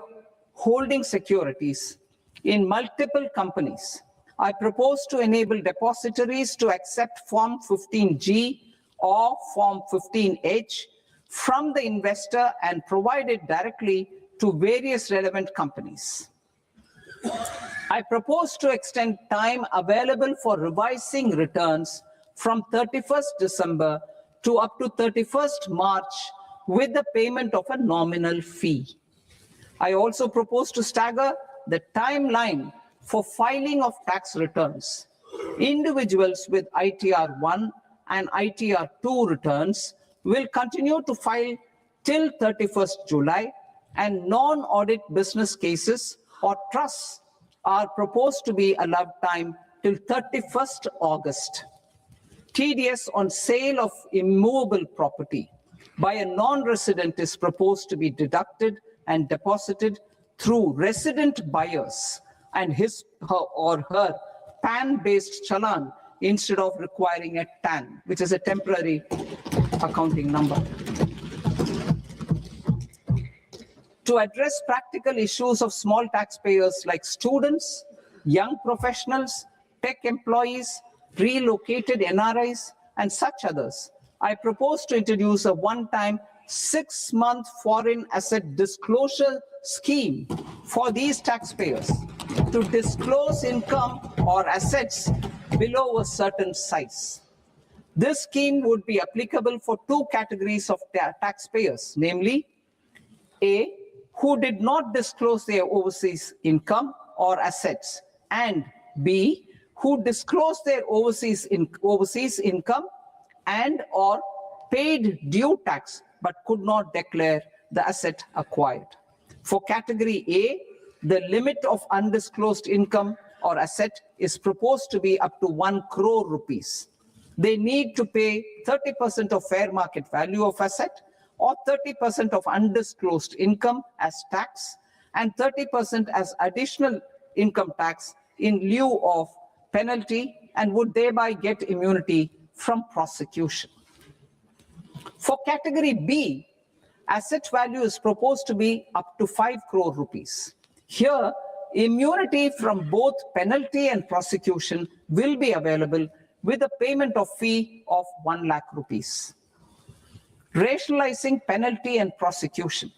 holding securities in multiple companies, I propose to enable depositories to accept Form 15G or Form 15H from the investor and provide it directly to various relevant companies. I propose to extend time available for revising returns from 31st December to up to 31st March with the payment of a nominal fee. I also propose to stagger the timeline for filing of tax returns. Individuals with ITR 1 and ITR 2 returns will continue to file till 31st July, and non-audit business cases or trusts are proposed to be allowed time till 31st August. TDS on sale of immovable property by a non-resident is proposed to be deducted and deposited through resident buyers and his or her PAN-based challan instead of requiring a TAN, which is a temporary accounting number. To address practical issues of small taxpayers like students, young professionals, tech employees, relocated NRIs, and such others, I propose to introduce a one-time 6-month foreign asset disclosure scheme for these taxpayers to disclose income or assets below a certain size. This scheme would be applicable for two categories of taxpayers, namely, A, who did not disclose their overseas income or assets, and B, who disclosed their overseas income and or paid due tax but could not declare the asset acquired. For category A, the limit of undisclosed income or asset is proposed to be up to 1 crore rupees. They need to pay 30% of fair market value of asset or 30% of undisclosed income as tax and 30% as additional income tax in lieu of penalty, and would thereby get immunity from prosecution. For category B, asset value is proposed to be up to 5 crore rupees. Here, immunity from both penalty and prosecution will be available with a payment of fee of 1 lakh rupees. Rationalizing penalty and prosecution.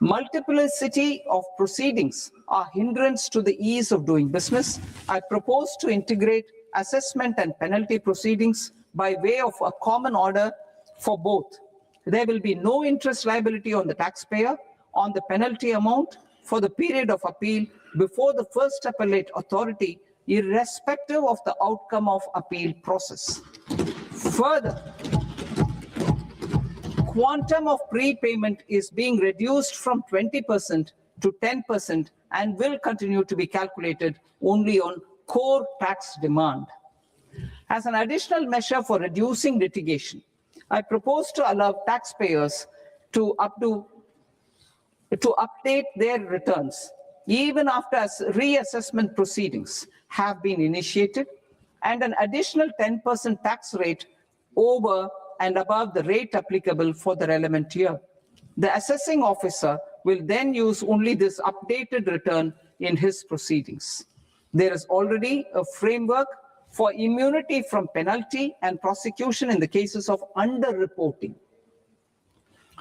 Multiplicity of proceedings are hindrance to the ease of doing business. I propose to integrate assessment and penalty proceedings by way of a common order for both. There will be no interest liability on the taxpayer on the penalty amount for the period of appeal before the first appellate authority, irrespective of the outcome of appeal process. Further, quantum of prepayment is being reduced from 20% to 10% and will continue to be calculated only on core tax demand. As an additional measure for reducing litigation, I propose to allow taxpayers to update their returns even after reassessment proceedings have been initiated, and an additional 10% tax rate over and above the rate applicable for the relevant year. The assessing officer will then use only this updated return in his proceedings. There is already a framework for immunity from penalty and prosecution in the cases of underreporting.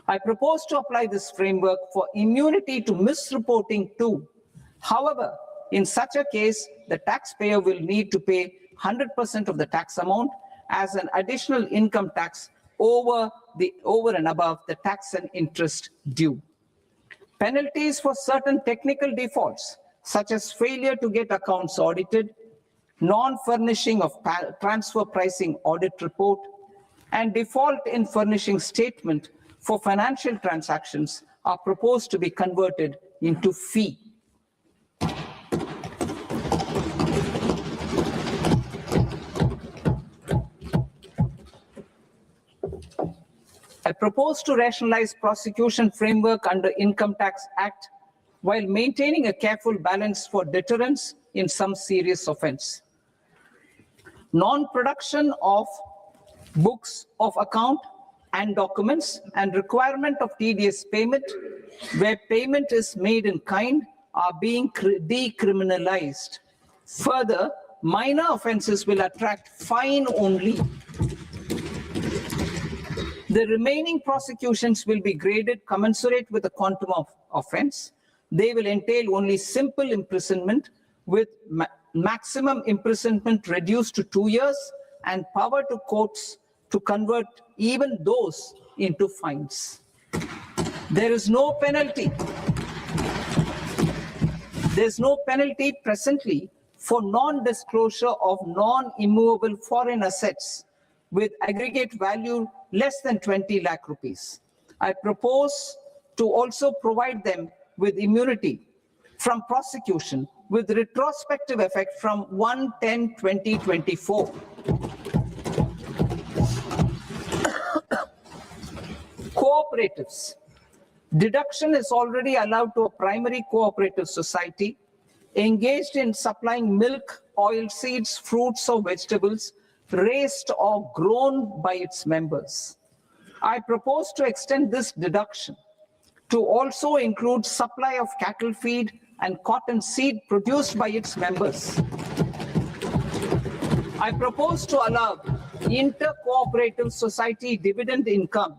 I propose to apply this framework for immunity to misreporting too. However, in such a case, the taxpayer will need to pay 100% of the tax amount as an additional income tax over and above the tax and interest due. Penalties for certain technical defaults, such as failure to get accounts audited, non-furnishing of transfer pricing audit report, and default in furnishing statement for financial transactions are proposed to be converted into fee. I propose to rationalize prosecution framework under Income Tax Act while maintaining a careful balance for deterrence in some serious offense. Non-production of books of account and documents and requirement of TDS payment where payment is made in kind are being decriminalized. Further, minor offenses will attract fine only. The remaining prosecutions will be graded commensurate with the quantum of offense. They will entail only simple imprisonment with maximum imprisonment reduced to 2 years and power to courts to convert even those into fines. There is no penalty. There's no penalty presently for non-disclosure of non-immovable foreign assets with aggregate value less than 20 lakh rupees. I propose to also provide them with immunity from prosecution with retrospective effect from 1/10/2024. Cooperatives. Deduction is already allowed to a primary cooperative society engaged in supplying milk, oilseeds, fruits or vegetables raised or grown by its members. I propose to extend this deduction to also include supply of cattle feed and cotton seed produced by its members. I propose to allow inter-cooperative society dividend income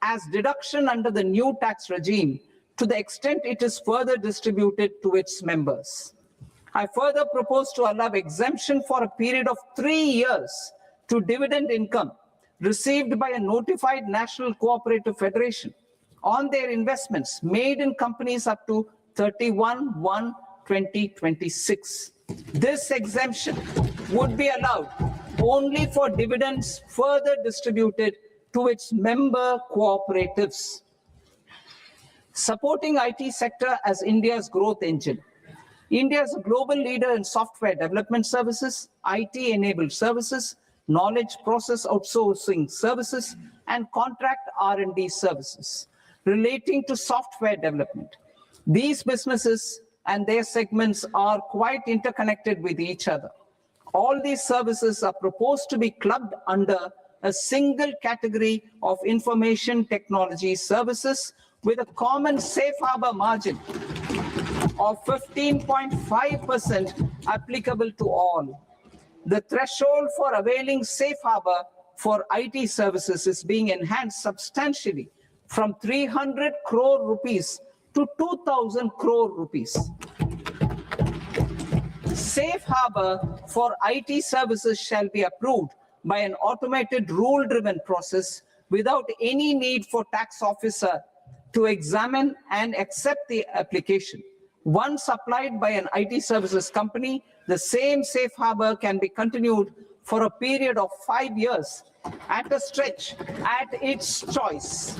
as deduction under the new tax regime to the extent it is further distributed to its members. I further propose to allow exemption for a period of 3 years to dividend income received by a notified national cooperative federation on their investments made in companies up to 31/1/2026. This exemption would be allowed only for dividends further distributed to its member cooperatives. Supporting IT sector as India's growth engine. India is a global leader in software development services, IT-enabled services, knowledge process outsourcing services, and contract R&D services relating to software development. These businesses and their segments are quite interconnected with each other. All these services are proposed to be clubbed under a single category of information technology services with a common safe harbor margin of 15.5% applicable to all. The threshold for availing safe harbor for IT services is being enhanced substantially from 300 crore rupees to 2,000 crore rupees. Safe harbor for IT services shall be approved by an automated rule-driven process without any need for tax officer to examine and accept the application. Once applied by an IT services company, the same safe harbor can be continued for a period of 5 years at a stretch at its choice.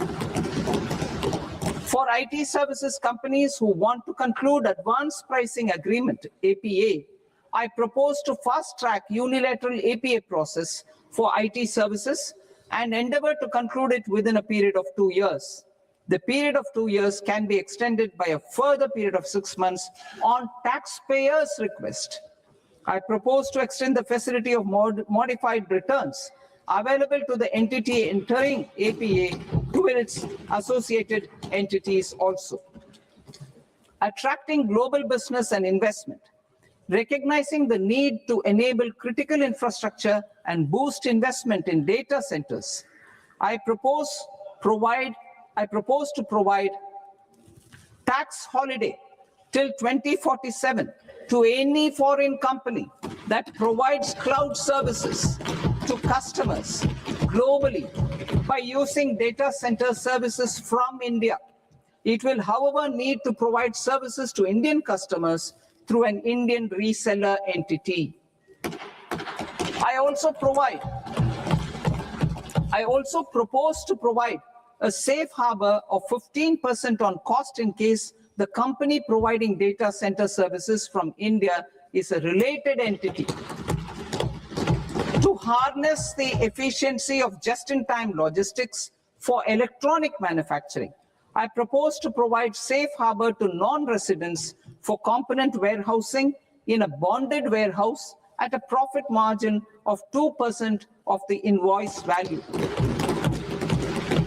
For IT services companies who want to conclude advanced pricing agreement, APA, I propose to fast-track unilateral APA process for IT services and endeavor to conclude it within a period of 2 years. The period of 2 years can be extended by a further period of 6 months on taxpayers' request. I propose to extend the facility of modified returns available to the entity entering APA to its associated entities also. Attracting global business and investment. Recognizing the need to enable critical infrastructure and boost investment in data centers, I propose to provide tax holiday till 2047 to any foreign company that provides cloud services to customers globally by using data center services from India. It will, however, need to provide services to Indian customers through an Indian reseller entity. I also propose to provide a safe harbor of 15% on cost in case the company providing data center services from India is a related entity. To harness the efficiency of just-in-time logistics for electronic manufacturing, I propose to provide safe harbor to non-residents for component warehousing in a bonded warehouse at a profit margin of 2% of the invoice value.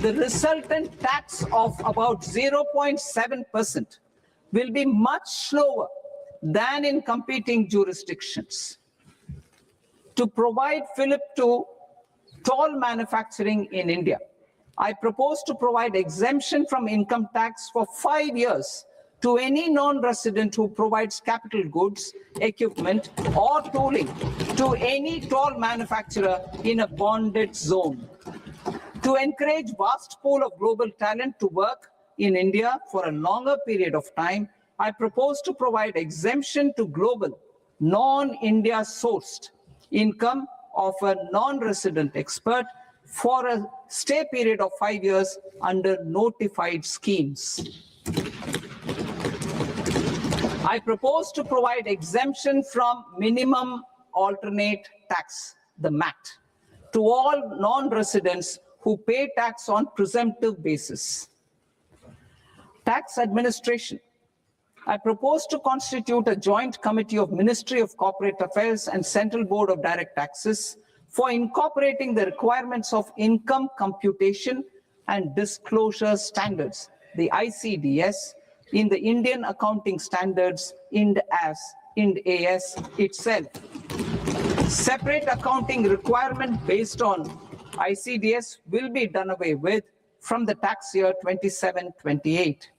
The resultant tax of about 0.7% will be much lower than in competing jurisdictions. To provide fillip to toll manufacturing in India, I propose to provide exemption from income tax for 5 years to any non-resident who provides capital goods, equipment, or tooling to any toll manufacturer in a bonded zone. To encourage vast pool of global talent to work in India for a longer period of time, I propose to provide exemption to global, non-India sourced income of a non-resident expert for a stay period of 5 years under notified schemes. I propose to provide exemption from minimum alternate tax, the MAT, to all non-residents who pay tax on presumptive basis. Tax administration. I propose to constitute a joint committee of Ministry of Corporate Affairs and Central Board of Direct Taxes for incorporating the requirements of income computation and disclosure standards, the ICDS, in the Indian Accounting Standards, Ind AS itself. Separate accounting requirement based on ICDS will be done away with from the tax year 27-28.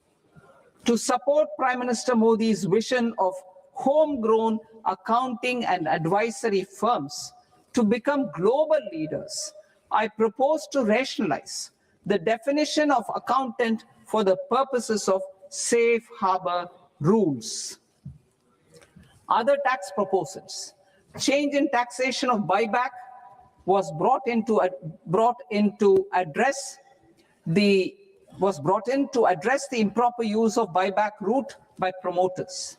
To support Prime Minister Modi's vision of homegrown accounting and advisory firms to become global leaders, I propose to rationalize the definition of accountant for the purposes of safe harbor rules. Other tax proposals. Change in taxation of buyback was brought in to address the improper use of buyback route by promoters.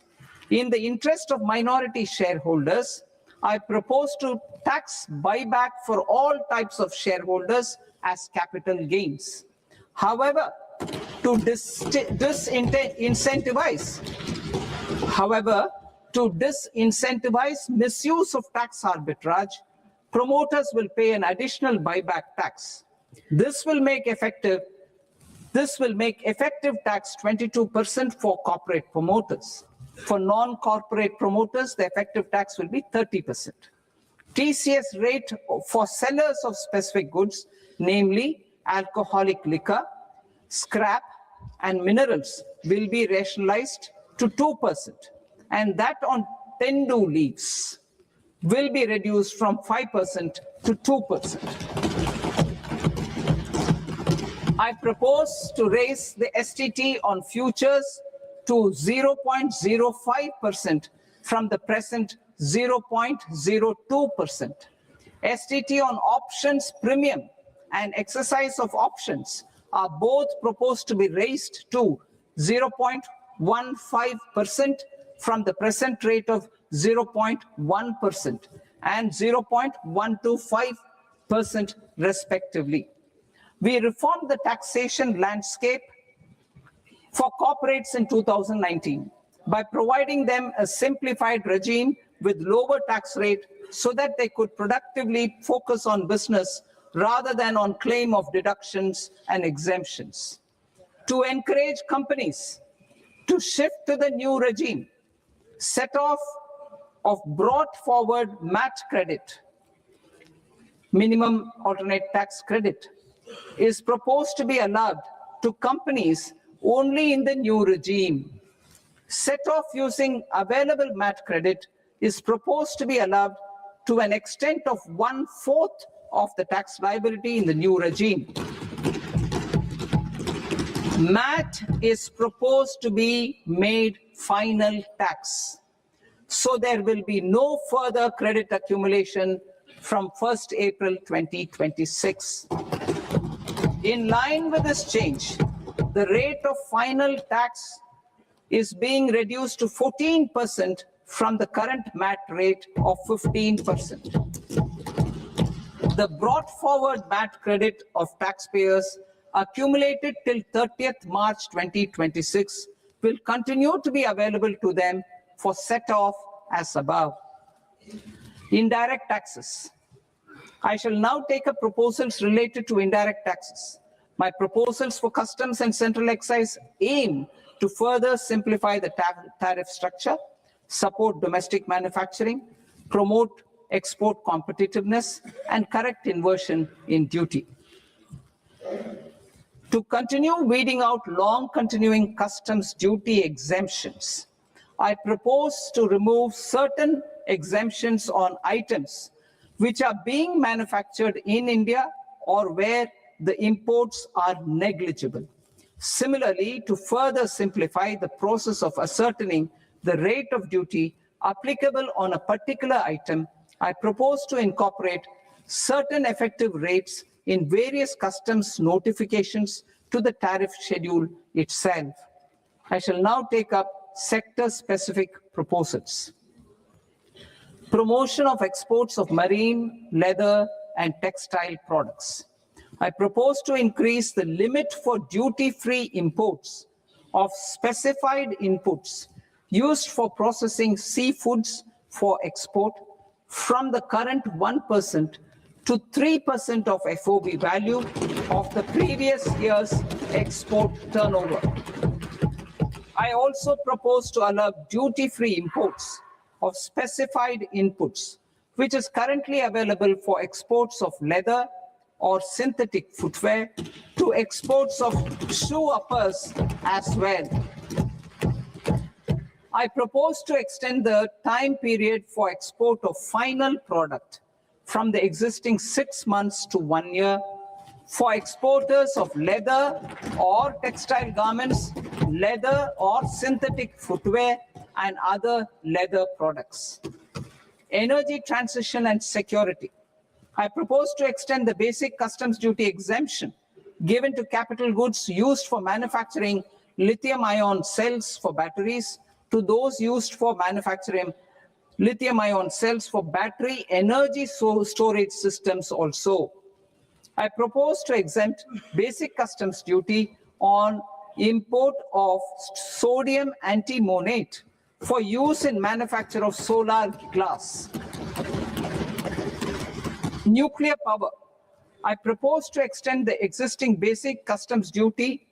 In the interest of minority shareholders, I propose to tax buyback for all types of shareholders as capital gains. However, to disincentivize misuse of tax arbitrage, promoters will pay an additional buyback tax. This will make effective tax 22% for corporate promoters. For non-corporate promoters, the effective tax will be 30%. TCS rate for sellers of specific goods, namely alcoholic liquor, scrap, and minerals, will be rationalized to 2%, and that on Tendu leaves will be reduced from 5% to 2%. I propose to raise the STT on futures to 0.05% from the present 0.02%. STT on options premium and exercise of options are both proposed to be raised to 0.15% from the present rate of 0.1% and 0.125% respectively. We reformed the taxation landscape for corporates in 2019 by providing them a simplified regime with lower tax rate so that they could productively focus on business rather than on claim of deductions and exemptions. To encourage companies to shift to the new regime, set off of brought forward MAT credit, minimum alternate tax credit, is proposed to be allowed to companies only in the new regime. Set off using available MAT credit is proposed to be allowed to an extent of 1/4 of the tax liability in the new regime. MAT is proposed to be made final tax, so there will be no further credit accumulation from 1st April 2026. In line with this change, the rate of final tax is being reduced to 14% from the current MAT rate of 15%. The brought forward MAT credit of taxpayers accumulated till 30th March 2026 will continue to be available to them for set off as above. Indirect taxes. I shall now take up proposals related to indirect taxes. My proposals for customs and central excise aim to further simplify the tariff structure, support domestic manufacturing, promote export competitiveness, and correct inversion in duty. To continue weeding out long continuing customs duty exemptions, I propose to remove certain exemptions on items which are being manufactured in India or where the imports are negligible. Similarly, to further simplify the process of ascertaining the rate of duty applicable on a particular item, I propose to incorporate certain effective rates in various customs notifications to the tariff schedule itself. I shall now take up sector-specific proposals. Promotion of exports of marine, leather, and textile products. I propose to increase the limit for duty-free imports of specified inputs used for processing seafoods for export from the current 1% to 3% of FOB value of the previous year's export turnover. I also propose to allow duty-free imports of specified inputs, which is currently available for exports of leather or synthetic footwear, to exports of shoe uppers as well. I propose to extend the time period for export of final product from the existing 6 months to 1 year for exporters of leather or textile garments, leather or synthetic footwear, and other leather products. Energy transition and security. I propose to extend the basic customs duty exemption given to capital goods used for manufacturing lithium-ion cells for batteries to those used for manufacturing lithium-ion cells for battery energy storage systems also. I propose to exempt basic customs duty on import of sodium antimonate for use in manufacture of solar glass. Nuclear power. I propose to extend the existing basic customs duty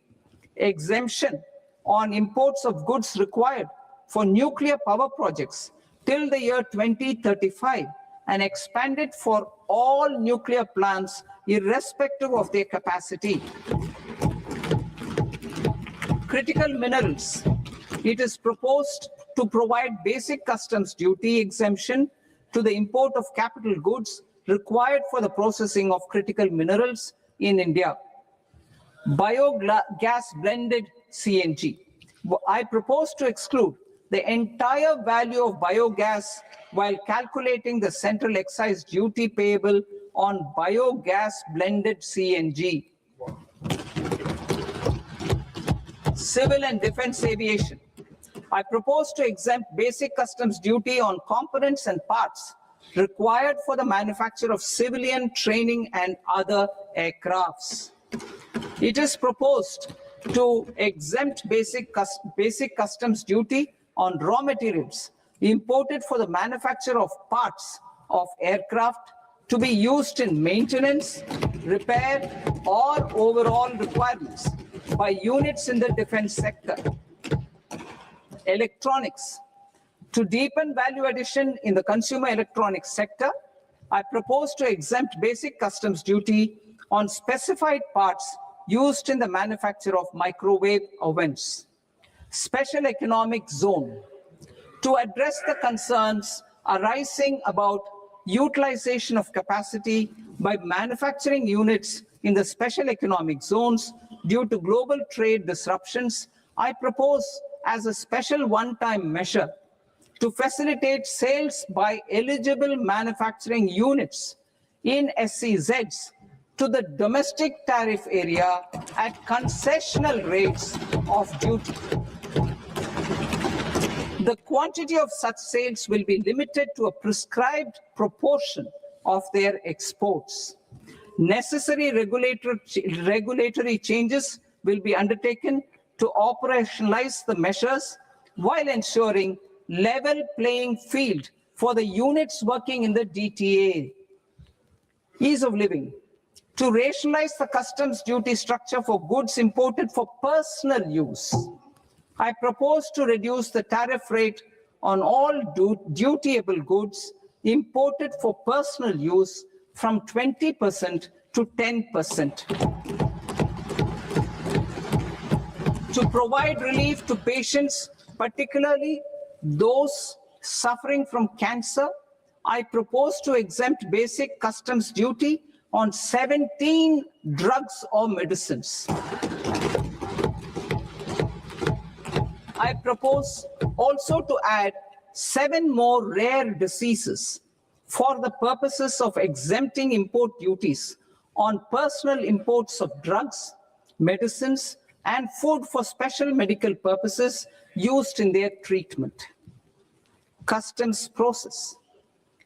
exemption on imports of goods required for nuclear power projects till the year 2035 and expand it for all nuclear plants irrespective of their capacity. Critical minerals. It is proposed to provide basic customs duty exemption to the import of capital goods required for the processing of critical minerals in India. Biogas blended CNG. I propose to exclude the entire value of biogas while calculating the central excise duty payable on biogas blended CNG. Civil and defense aviation. I propose to exempt basic customs duty on components and parts required for the manufacture of civilian training and other aircrafts. It is proposed to exempt basic customs duty on raw materials imported for the manufacture of parts of aircraft to be used in maintenance, repair, or overall requirements by units in the defense sector. Electronics. To deepen value addition in the consumer electronics sector, I propose to exempt basic customs duty on specified parts used in the manufacture of microwave ovens. Special economic zone. To address the concerns arising about utilization of capacity by manufacturing units in the special economic zones due to global trade disruptions, I propose as a special one-time measure to facilitate sales by eligible manufacturing units in SEZs to the domestic tariff area at concessional rates of duty. The quantity of such sales will be limited to a prescribed proportion of their exports. Necessary regulatory changes will be undertaken to operationalize the measures while ensuring level playing field for the units working in the DTA. Ease of living. To rationalize the customs duty structure for goods imported for personal use, I propose to reduce the tariff rate on all dutiable goods imported for personal use from 20% to 10%. To provide relief to patients, particularly those suffering from cancer, I propose to exempt basic customs duty on 17 drugs or medicines. I propose also to add 7 more rare diseases for the purposes of exempting import duties on personal imports of drugs, medicines, and food for special medical purposes used in their treatment. Customs process.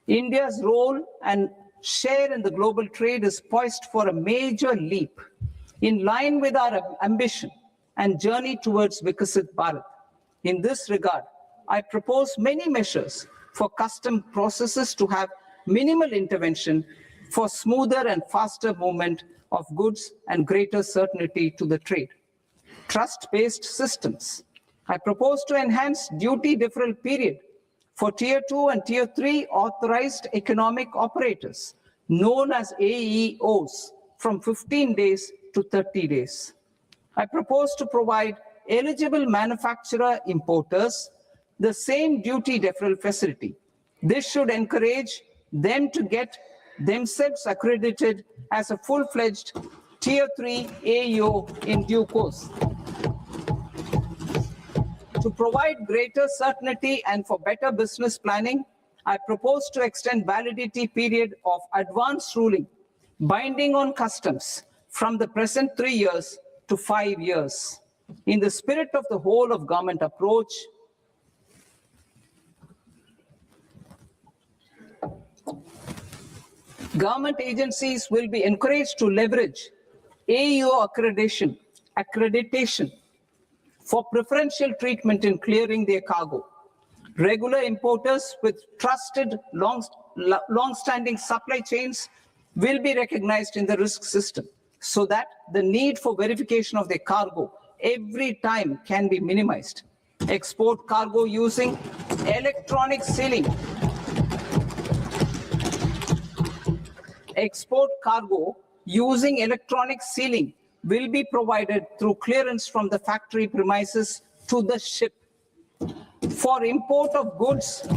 India's role and share in the global trade is poised for a major leap in line with our ambition and journey towards Vikasit Bharat. In this regard, I propose many measures for custom processes to have minimal intervention for smoother and faster movement of goods and greater certainty to the trade. Trust-based systems. I propose to enhance duty deferral period for Tier 2 and Tier 3 authorized economic operators, known as AEOs, from 15 days to 30 days. I propose to provide eligible manufacturer importers the same duty deferral facility. This should encourage them to get themselves accredited as a full-fledged Tier 3 AEO in due course. To provide greater certainty and for better business planning, I propose to extend validity period of advance ruling binding on customs from the present 3 years to 5 years. In the spirit of the whole of government approach, Government agencies will be encouraged to leverage AEO accreditation for preferential treatment in clearing their cargo. Regular importers with trusted long-standing supply chains will be recognized in the risk system so that the need for verification of their cargo every time can be minimized. Export cargo using electronic sealing. Export cargo using electronic sealing will be provided through clearance from the factory premises to the ship. For import of goods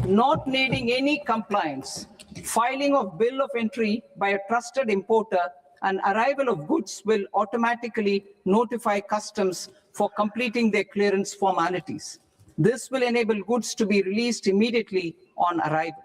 not needing any compliance, filing of bill of entry by a trusted importer and arrival of goods will automatically notify customs for completing their clearance formalities. This will enable goods to be released immediately on arrival.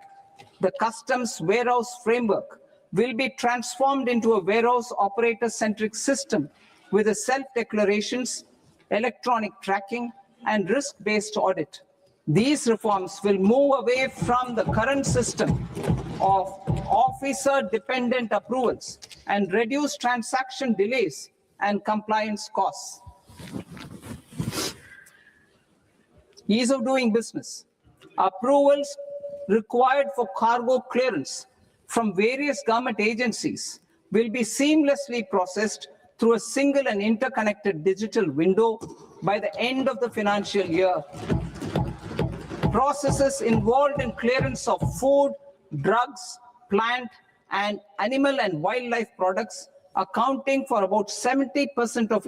The customs warehouse framework will be transformed into a warehouse operator-centric system with a self-declarations, electronic tracking, and risk-based audit. These reforms will move away from the current system of officer-dependent approvals and reduce transaction delays and compliance costs. Ease of doing business. Approvals required for cargo clearance from various government agencies will be seamlessly processed through a single and interconnected digital window by the end of the financial year. Processes involved in clearance of food, drugs, plant, and animal and wildlife products, accounting for about 70% of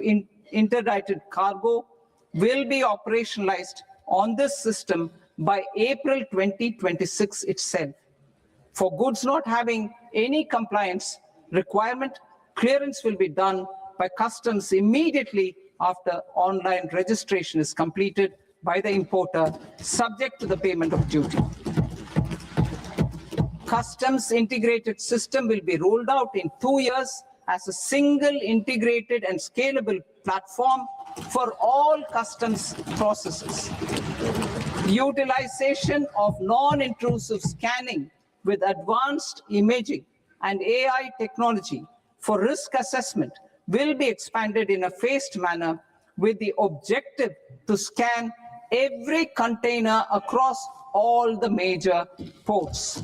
interdicted cargo, will be operationalized on this system by April 2026 itself. For goods not having any compliance requirement, clearance will be done by customs immediately after online registration is completed by the importer, subject to the payment of duty. Customs integrated system will be rolled out in 2 years as a single integrated and scalable platform for all customs processes. Utilization of non-intrusive scanning with advanced imaging and AI technology for risk assessment will be expanded in a phased manner with the objective to scan every container across all the major ports.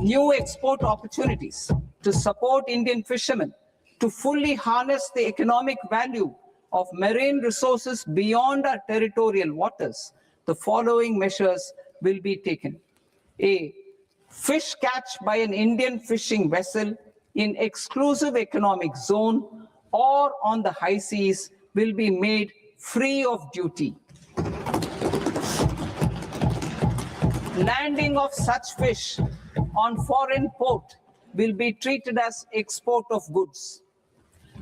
New export opportunities to support Indian fishermen to fully harness the economic value of marine resources beyond our territorial waters. The following measures will be taken. A, fish catch by an Indian fishing vessel in exclusive economic zone or on the high seas will be made free of duty. Landing of such fish on foreign port will be treated as export of goods.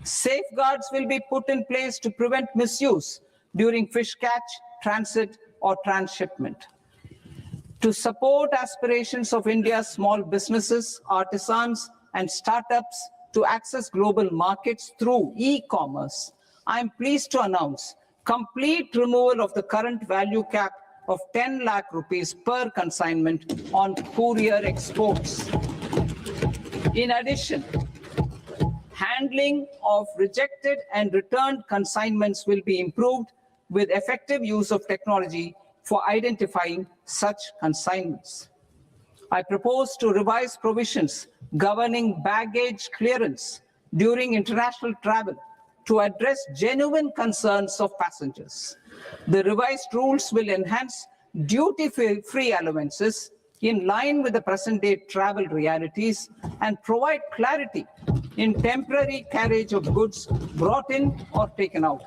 Safeguards will be put in place to prevent misuse during fish catch, transit, or transshipment. To support aspirations of India's small businesses, artisans, and startups to access global markets through e-commerce, I am pleased to announce complete removal of the current value cap of 10 lakh rupees per consignment on courier exports. In addition, handling of rejected and returned consignments will be improved with effective use of technology for identifying such consignments. I propose to revise provisions governing baggage clearance during international travel to address genuine concerns of passengers. The revised rules will enhance duty-free allowances in line with the present-day travel realities and provide clarity in temporary carriage of goods brought in or taken out.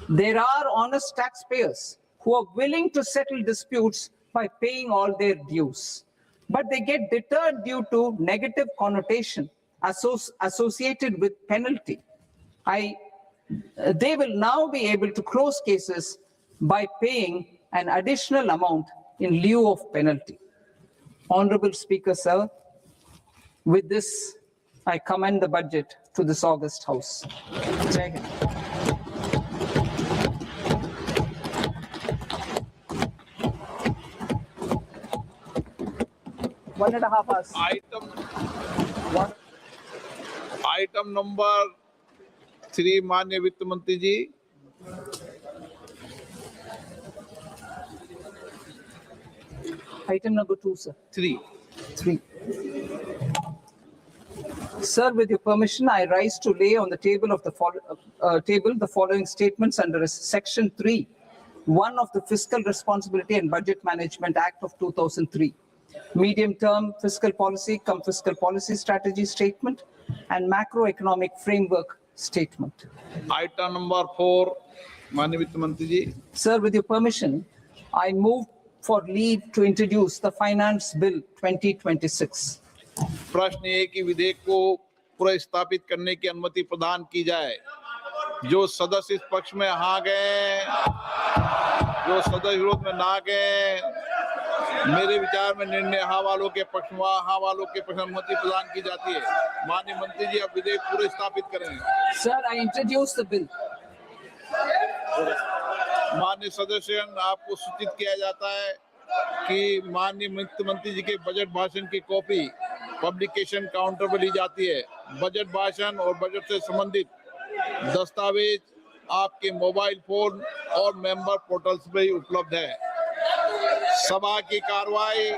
There are honest taxpayers who are willing to settle disputes by paying all their dues, but they get deterred due to negative connotation associated with penalty. They will now be able to close cases by paying an additional amount in lieu of penalty. Honorable Speaker, sir, with this, I commend the budget to this august House. Jai Hind. 1.5 hours. Item number 3 माननीय वित्त मंत्री जी। Item number 2, sir. 3। 3. Sir, with your permission, I rise to lay on the table of the the following statements under Section 3, 1 of the Fiscal Responsibility and Budget Management Act of 2003, medium-term fiscal policy, fiscal policy strategy statement, and macroeconomic framework statement. Item number 4 माननीय वित्त मंत्री जी। Sir, with your permission, I move for leave to introduce the Finance Bill 2026. प्रश्न ये कि विधेयक को पुनर्स्थापित करने की अनुमति प्रदान की जाए। जो सदस्य इस पक्ष में हाँ गए, जो सदस्य विरोध में ना गए, मेरे विचार में निर्णय हाँ वालों के पक्ष में, हाँ वालों के पक्ष में अनुमति प्रदान की जाती है। माननीय मंत्री जी, अब विधेयक पूरे स्थापित करें। Sir, I introduce the bill. माननीय सदस्यगण, आपको सूचित किया जाता है कि माननीय वित्त मंत्री जी के बजट भाषण की कॉपी पब्लिकेशन काउंटर पर ली जाती है। बजट भाषण और बजट से संबंधित दस्तावेज आपके मोबाइल फोन और मेंबर पोर्टल्स पर ही उपलब्ध है। सभा की कार्रवाई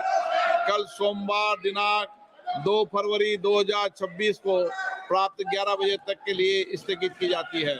कल सोमवार दिनांक 2 फरवरी 2026 को प्राप्त 11 बजे तक के लिए स्थगित की जाती है।